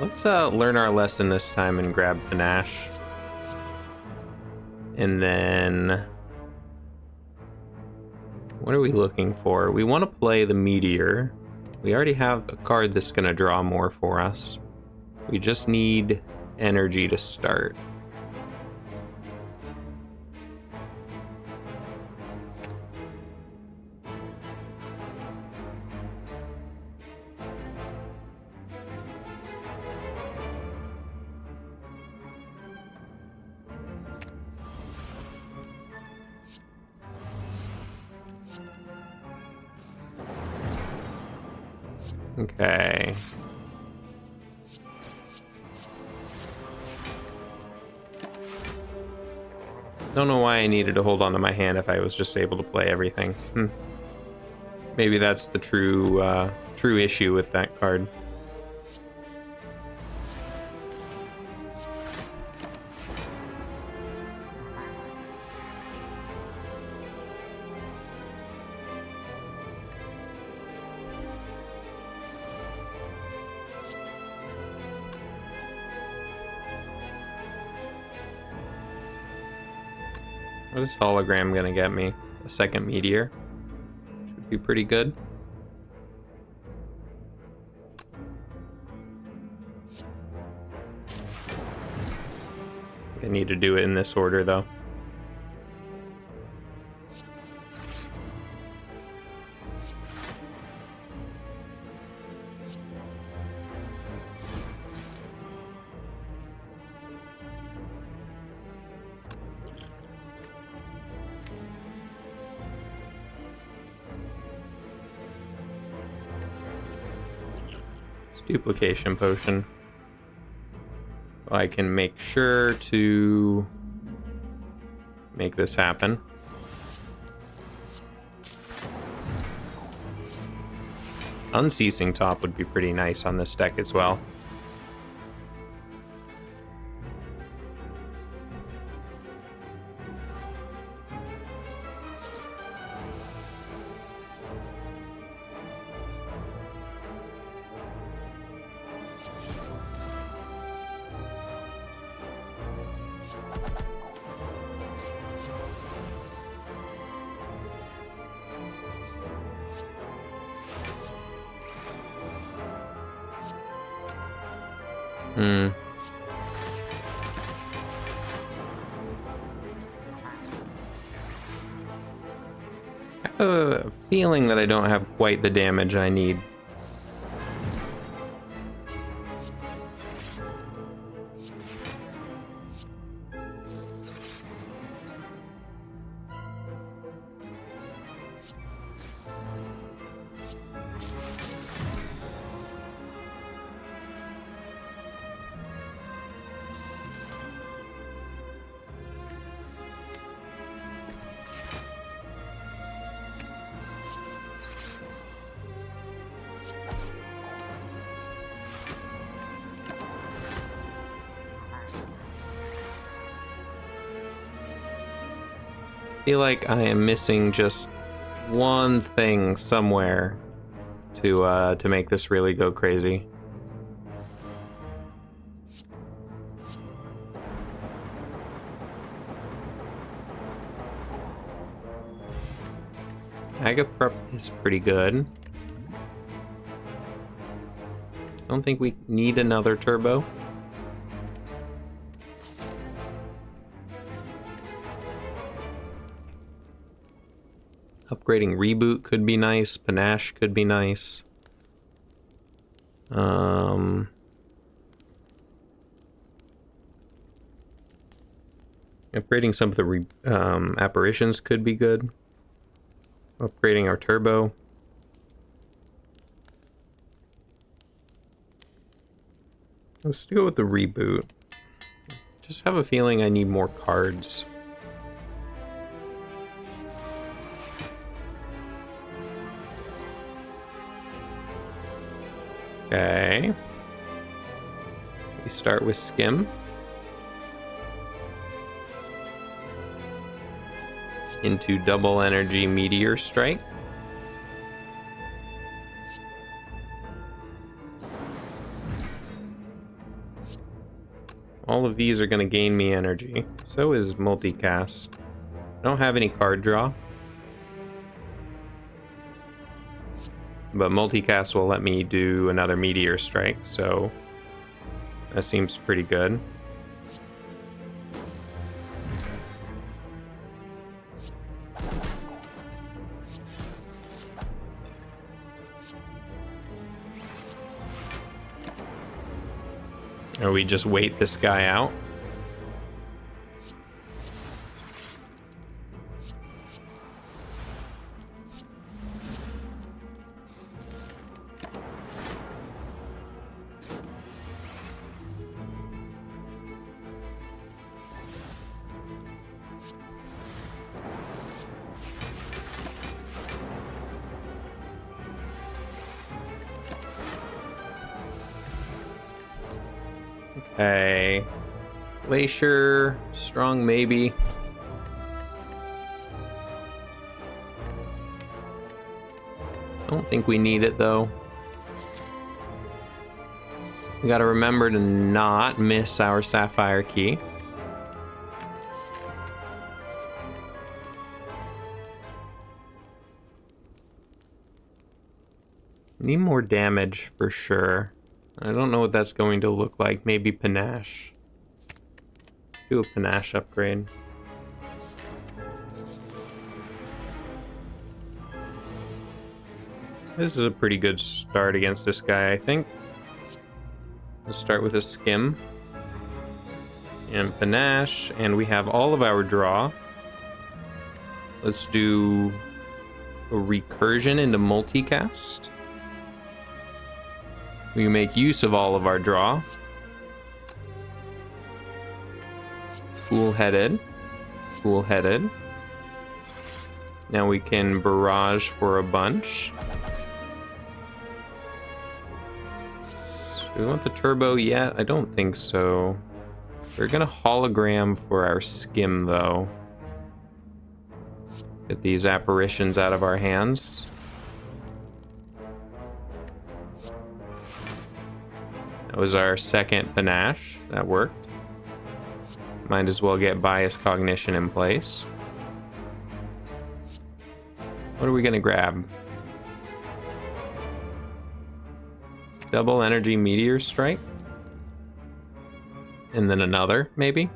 Let's learn our lesson this time and grab Panache. And then what are we looking for? We want to play the Meteor. We already have a card that's going to draw more for us. We just need energy to start. Okay. Don't know why I needed to hold on to my hand if I was just able to play everything. Maybe that's the true issue with that card. What is Hologram gonna get me? A second Meteor? Should be pretty good. I need to do it in this order though. Duplication potion. I can make sure to make this happen. Unceasing Top would be pretty nice on this deck as well. I have a feeling that I don't have quite the damage I need. I feel like I am missing just one thing somewhere to make this really go crazy. Agate prep is pretty good. Don't think we need another turbo. Upgrading reboot could be nice. Panache could be nice. Upgrading some of the apparitions could be good. Upgrading our turbo. Let's go with the reboot. Just have a feeling I need more cards. Okay. We start with Skim. Into double energy meteor strike. All of these are going to gain me energy. So is multicast. I don't have any card draw. But multicast will let me do another meteor strike, so that seems pretty good. Or we just wait this guy out. Okay. Glacier, strong maybe. Don't think we need it though. We gotta remember to not miss our sapphire key. Need more damage for sure. I don't know what that's going to look like. Maybe Panache. Do a Panache upgrade. This is a pretty good start against this guy, I think. Let's start with a Skim. And Panache, and we have all of our draw. Let's do a Recursion into multicast. We make use of all of our draw. Cool-headed. Cool-headed. Now we can barrage for a bunch. Do we want the turbo yet? I don't think so. We're gonna hologram for our Skim though. Get these apparitions out of our hands. That was our second Panache. That worked. Might as well get bias cognition in place. What are we gonna grab? Double energy meteor strike? And then another, maybe?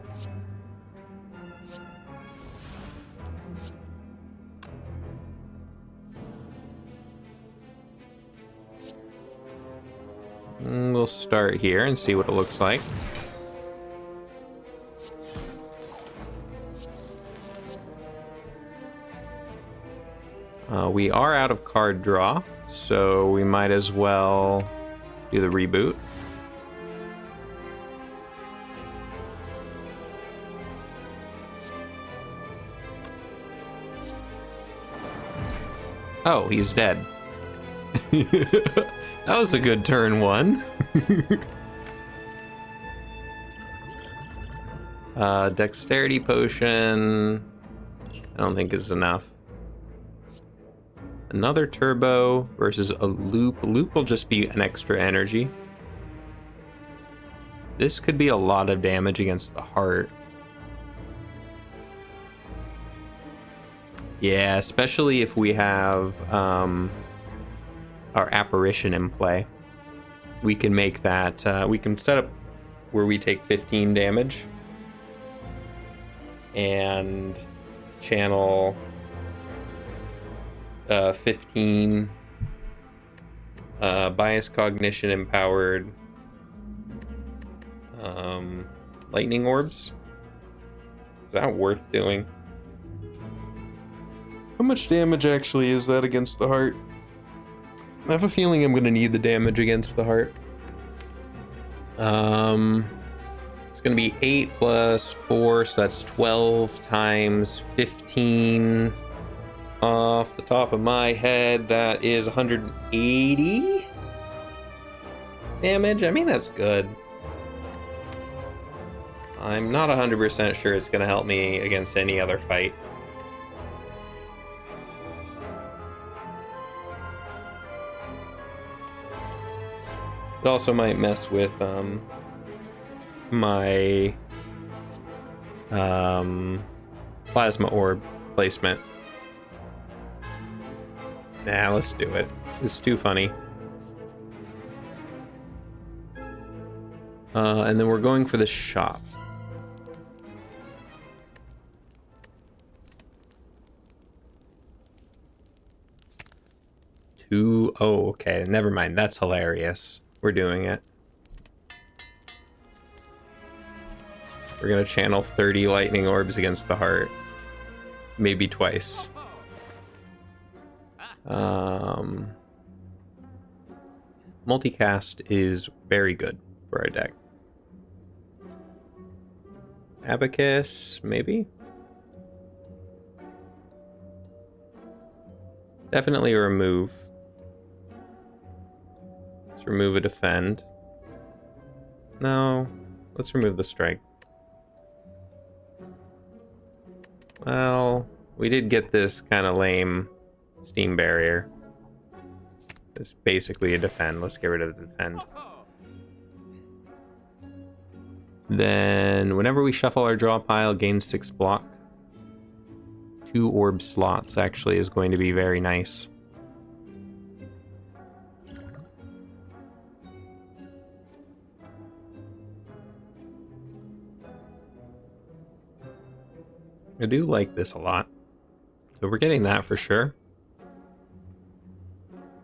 We'll start here and see what it looks like. We are out of card draw, so we might as well do the reboot. Oh, he's dead. That was a good turn one. Dexterity potion. I don't think is enough. Another turbo versus a loop. Loop will just be an extra energy. This could be a lot of damage against the heart. Yeah, especially if we have our apparition in play. We can make that, we can set up where we take 15 damage and channel 15 bias cognition empowered lightning orbs. Is that worth doing? How much damage actually is that against the heart? I have a feeling I'm going to need the damage against the heart. It's going to be 8 plus 4, so that's 12 times 15. Off the top of my head, that is 180 damage. I mean, that's good. I'm not 100% sure it's going to help me against any other fight. It also might mess with my plasma orb placement. Nah, let's do it. It's too funny. And then we're going for the shop. Oh, okay. Never mind. That's hilarious. We're doing it. We're gonna channel 30 lightning orbs against the heart. Maybe twice. Multicast is very good for our deck. Abacus, maybe? Definitely a remove. Let's remove a defend. No, let's remove the strike. Well, we did get this kind of lame steam barrier. It's basically a defend. Let's get rid of the defend. Then, whenever we shuffle our draw pile, gain 6 block. 2 orb slots actually is going to be very nice. I do like this a lot. So we're getting that for sure.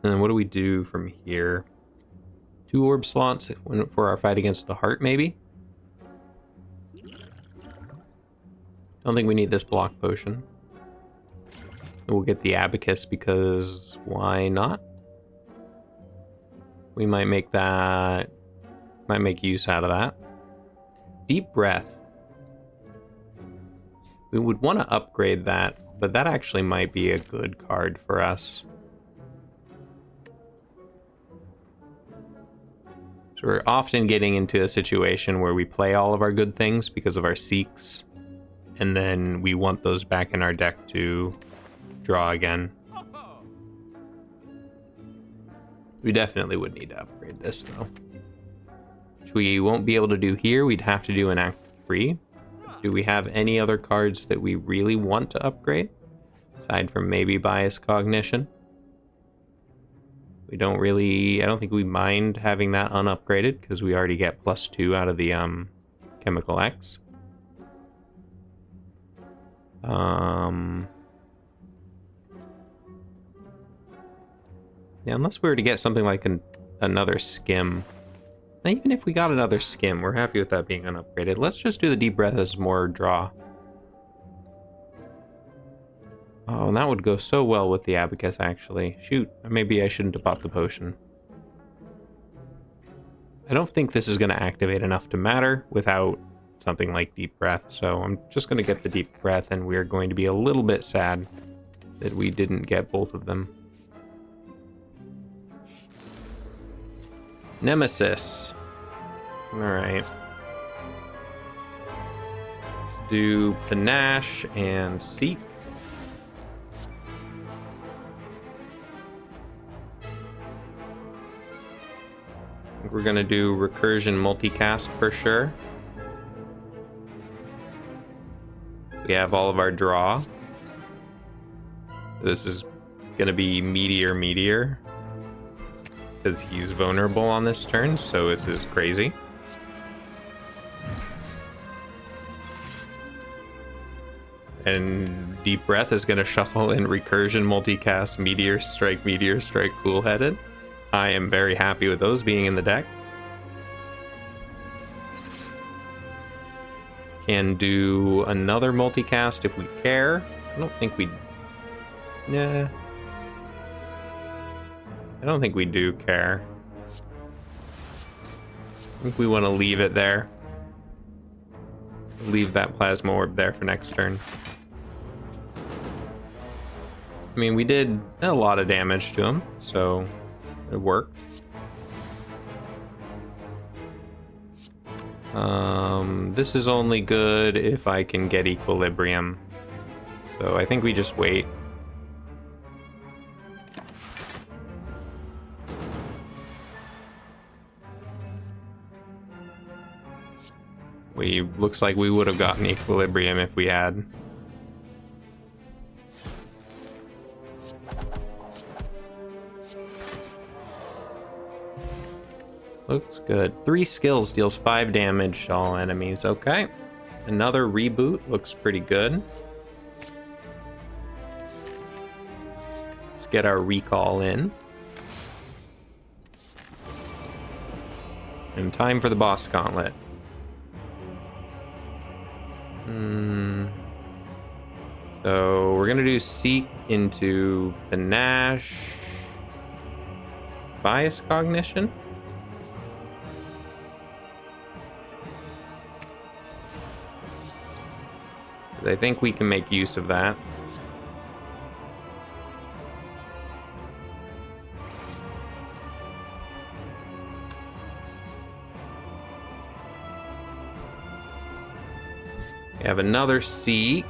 And then what do we do from here? 2 orb slots for our fight against the heart, maybe? Don't think we need this block potion. We'll get the abacus because why not? We might make use out of that. Deep breath. We would want to upgrade that, but that actually might be a good card for us. So we're often getting into a situation where we play all of our good things because of our Seeks, and then we want those back in our deck to draw again. We definitely would need to upgrade this, though. Which we won't be able to do here. We'd have to do an Act 3. Do we have any other cards that we really want to upgrade? Aside from maybe Bias Cognition. We don't really... I don't think we mind having that unupgraded, because we already get +2 out of the Chemical X. Yeah, unless we were to get something like another skim. Even if we got another skim, we're happy with that being unupgraded. Let's just do the deep breath as more draw. Oh, and that would go so well with the abacus, actually. Shoot, maybe I shouldn't have bought the potion. I don't think this is going to activate enough to matter without something like deep breath, so I'm just going to get the deep breath, and we're going to be a little bit sad that we didn't get both of them. Nemesis. Alright. Let's do Panache and Seek. We're gonna do Recursion Multicast for sure. We have all of our draw. This is gonna be Meteor, because he's vulnerable on this turn, so this is crazy. And Deep Breath is gonna shuffle in Recursion, Multicast, Meteor Strike, Cool Headed. I am very happy with those being in the deck. Can do another Multicast if we care. I don't think we... Yeah. I don't think we do care. I think we want to leave it there. Leave that Plasma Orb there for next turn. I mean, we did a lot of damage to him, so it worked. This is only good if I can get Equilibrium. So I think we just wait. Looks like we would have gotten Equilibrium if we had. Looks good. 3 skills deals 5 damage to all enemies. Okay. Another reboot looks pretty good. Let's get our recall in. And time for the boss gauntlet. So we're gonna do Seek into Panache. Bias Cognition. I think we can make use of that. We have another Seek.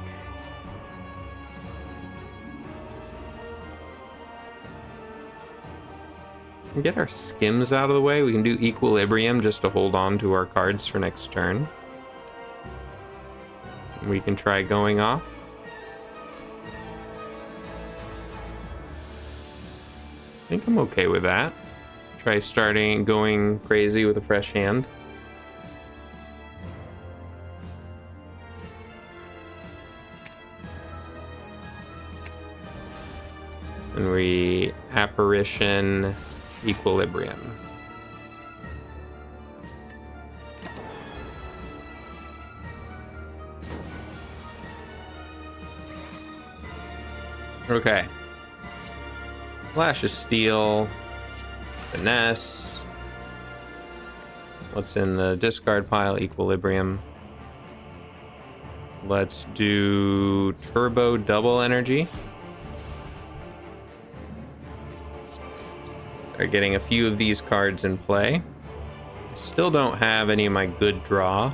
We can get our Skims out of the way. We can do Equilibrium just to hold on to our cards for next turn. We can try going off. I think I'm okay with that. Try going crazy with a fresh hand. And we Apparition Equilibrium. Okay. Flash of Steel. Finesse. What's in the discard pile? Equilibrium. Let's do Turbo Double Energy. Are getting a few of these cards in play. Still don't have any of my good draw.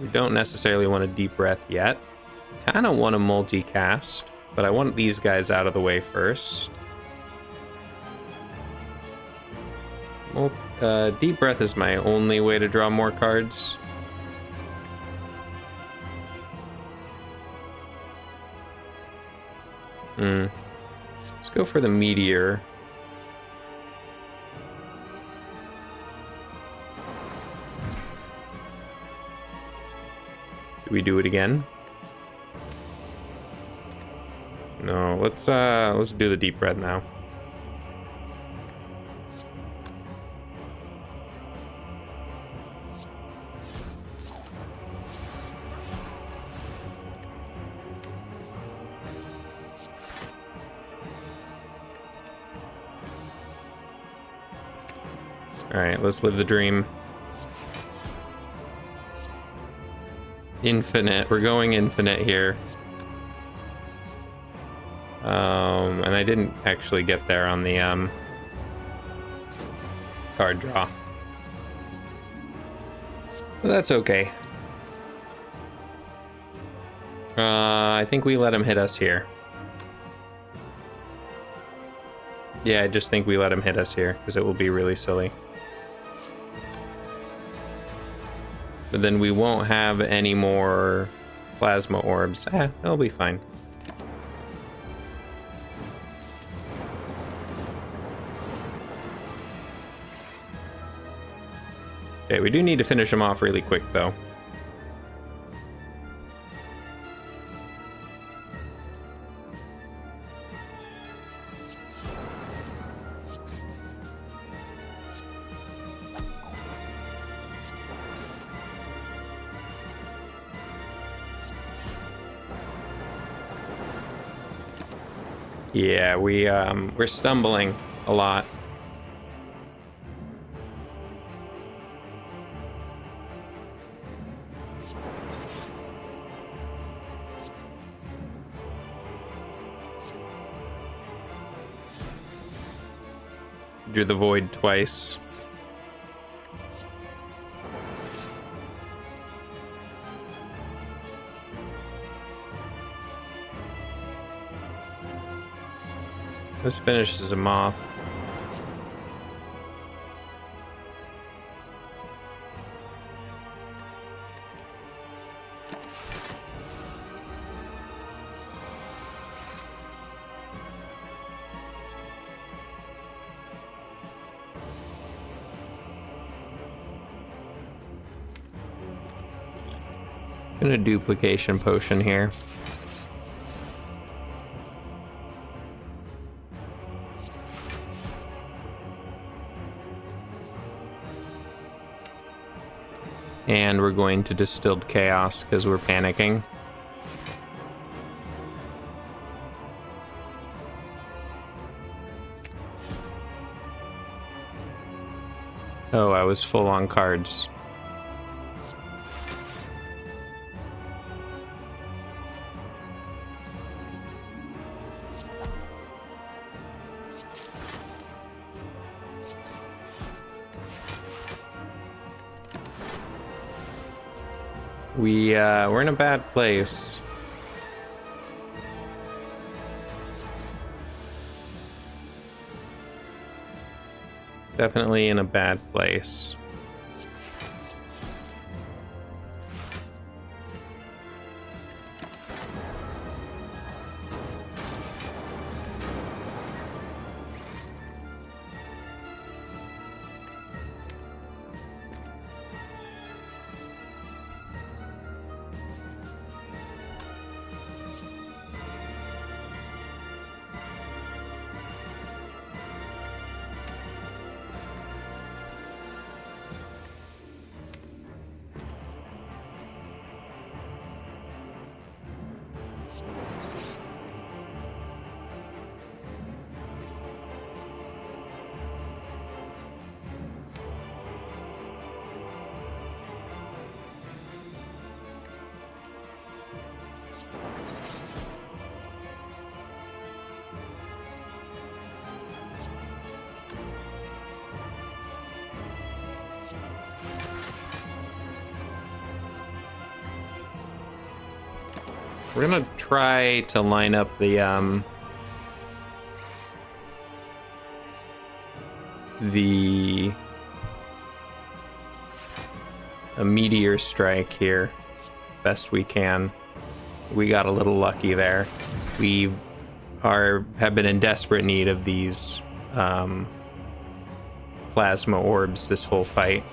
We don't necessarily want a Deep Breath yet. Kind of want a multicast, but I want these guys out of the way first. Well, Deep Breath is my only way to draw more cards. Let's go for the Meteor. Do we do it again? No, let's do the Deep Breath now. All right, let's live the dream. Infinite. We're going infinite here. And I didn't actually get there on the card draw. But that's okay. I think we let him hit us here. Yeah, I just think we let him hit us here, because it will be really silly. But then we won't have any more plasma orbs. It'll be fine. Okay, we do need to finish him off really quick, though. Yeah, we're stumbling a lot. Drew the void twice. This finishes him off. Gonna duplication potion here. And we're going to distilled chaos because we're panicking. Oh, I was full on cards. We're in a bad place. Definitely in a bad place. We're gonna try to line up the a meteor strike here best we can. We got a little lucky there. We have been in desperate need of these plasma orbs this whole fight.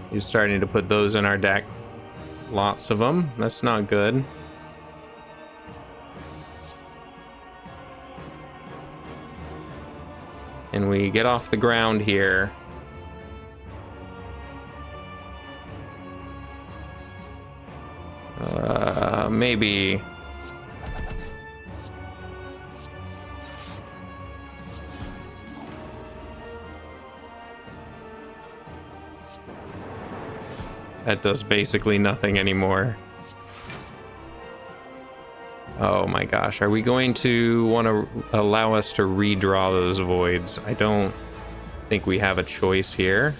He's starting to put those in our deck. Lots of them. That's not good. And we get off the ground here. Maybe. That does basically nothing anymore. Oh my gosh, are we going to want to allow us to redraw those voids? I don't think we have a choice here.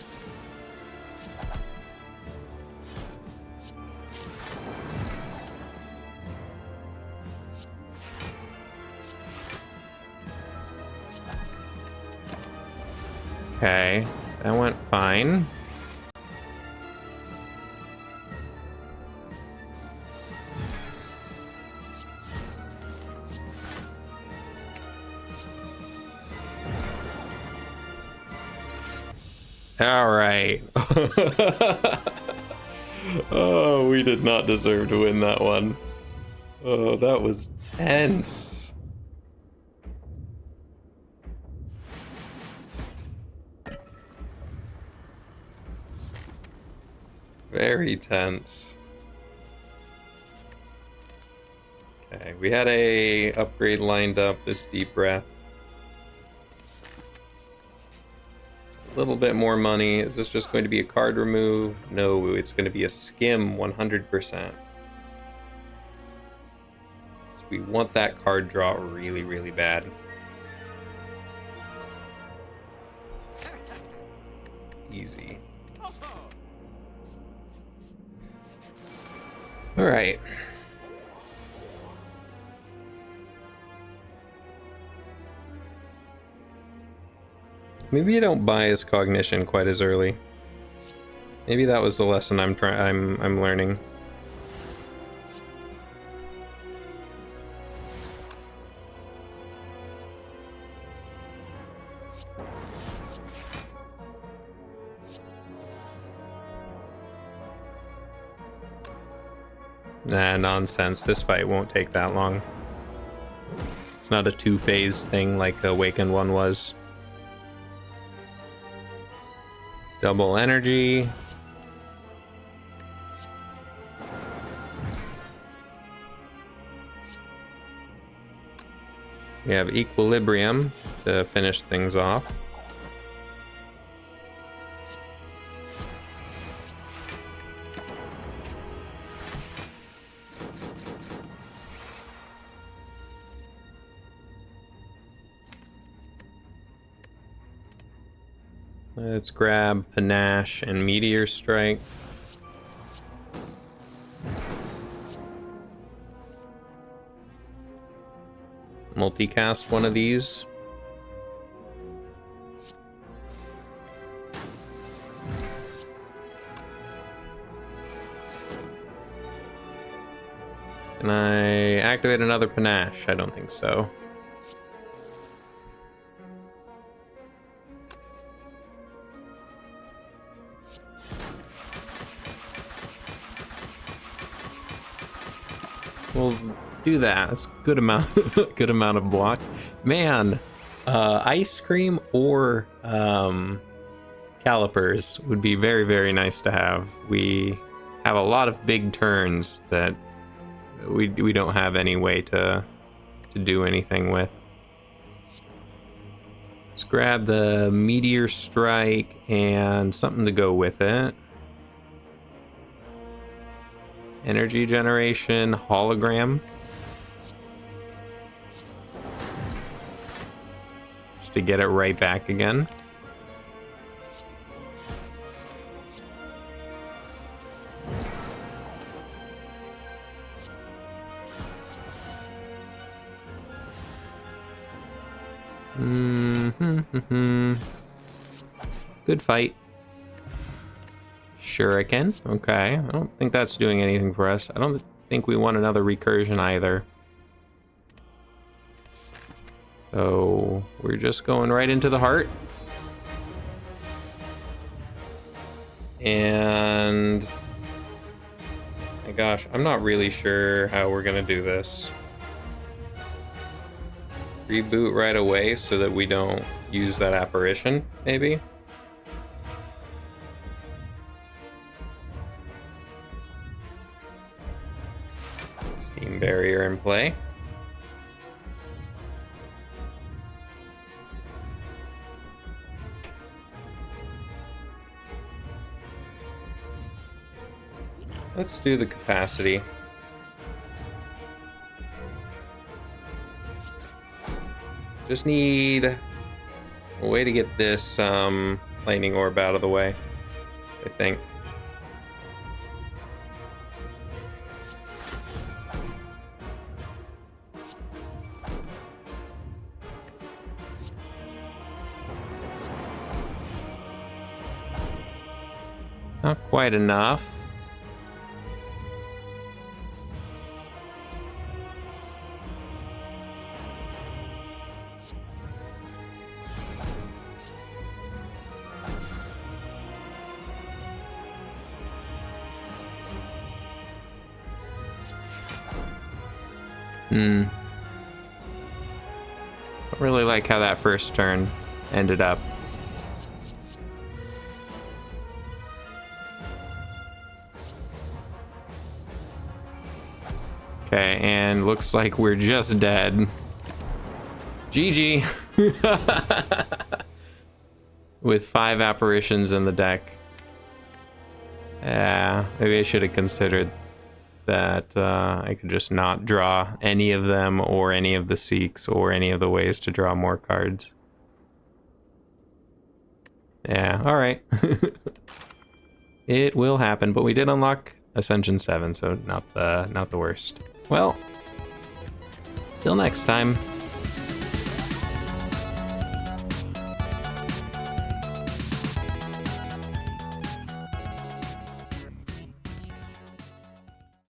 Okay, that went fine. All right. Oh, we did not deserve to win that one. Oh, that was tense. Very tense. Okay, we had a upgrade lined up, this deep breath. A little bit more money. Is this just going to be a card remove? No, it's going to be a skim 100%. So we want that card draw really, really bad. Easy. All right. Maybe I don't bias cognition quite as early. Maybe that was the lesson I'm learning. Nah, nonsense. This fight won't take that long. It's not a two-phase thing like Awakened one was. Double energy. We have Equilibrium to finish things off. Let's grab Panache and Meteor Strike. Multicast one of these. Can I activate another Panache? I don't think so. We'll do that. It's a good amount, good amount of block. Man, ice cream or calipers would be very, very nice to have. We have a lot of big turns that we don't have any way to do anything with. Let's grab the Meteor Strike and something to go with it. Energy generation, hologram. Just to get it right back again. Good fight. Shuriken. Okay. I don't think that's doing anything for us. I don't think we want another recursion either. So we're just going right into the heart. And my gosh, I'm not really sure how we're gonna do this. Reboot right away so that we don't use that apparition, maybe? Steam barrier in play. Let's do the capacity. Just need a way to get this lightning orb out of the way, I think. Not quite enough. Don't really like how that first turn ended up. Okay, and looks like we're just dead. GG. With 5 apparitions in the deck. Yeah, maybe I should have considered that I could just not draw any of them or any of the Seeks or any of the ways to draw more cards. Yeah, alright. It will happen, but we did unlock Ascension 7, so not the worst. Well, till next time.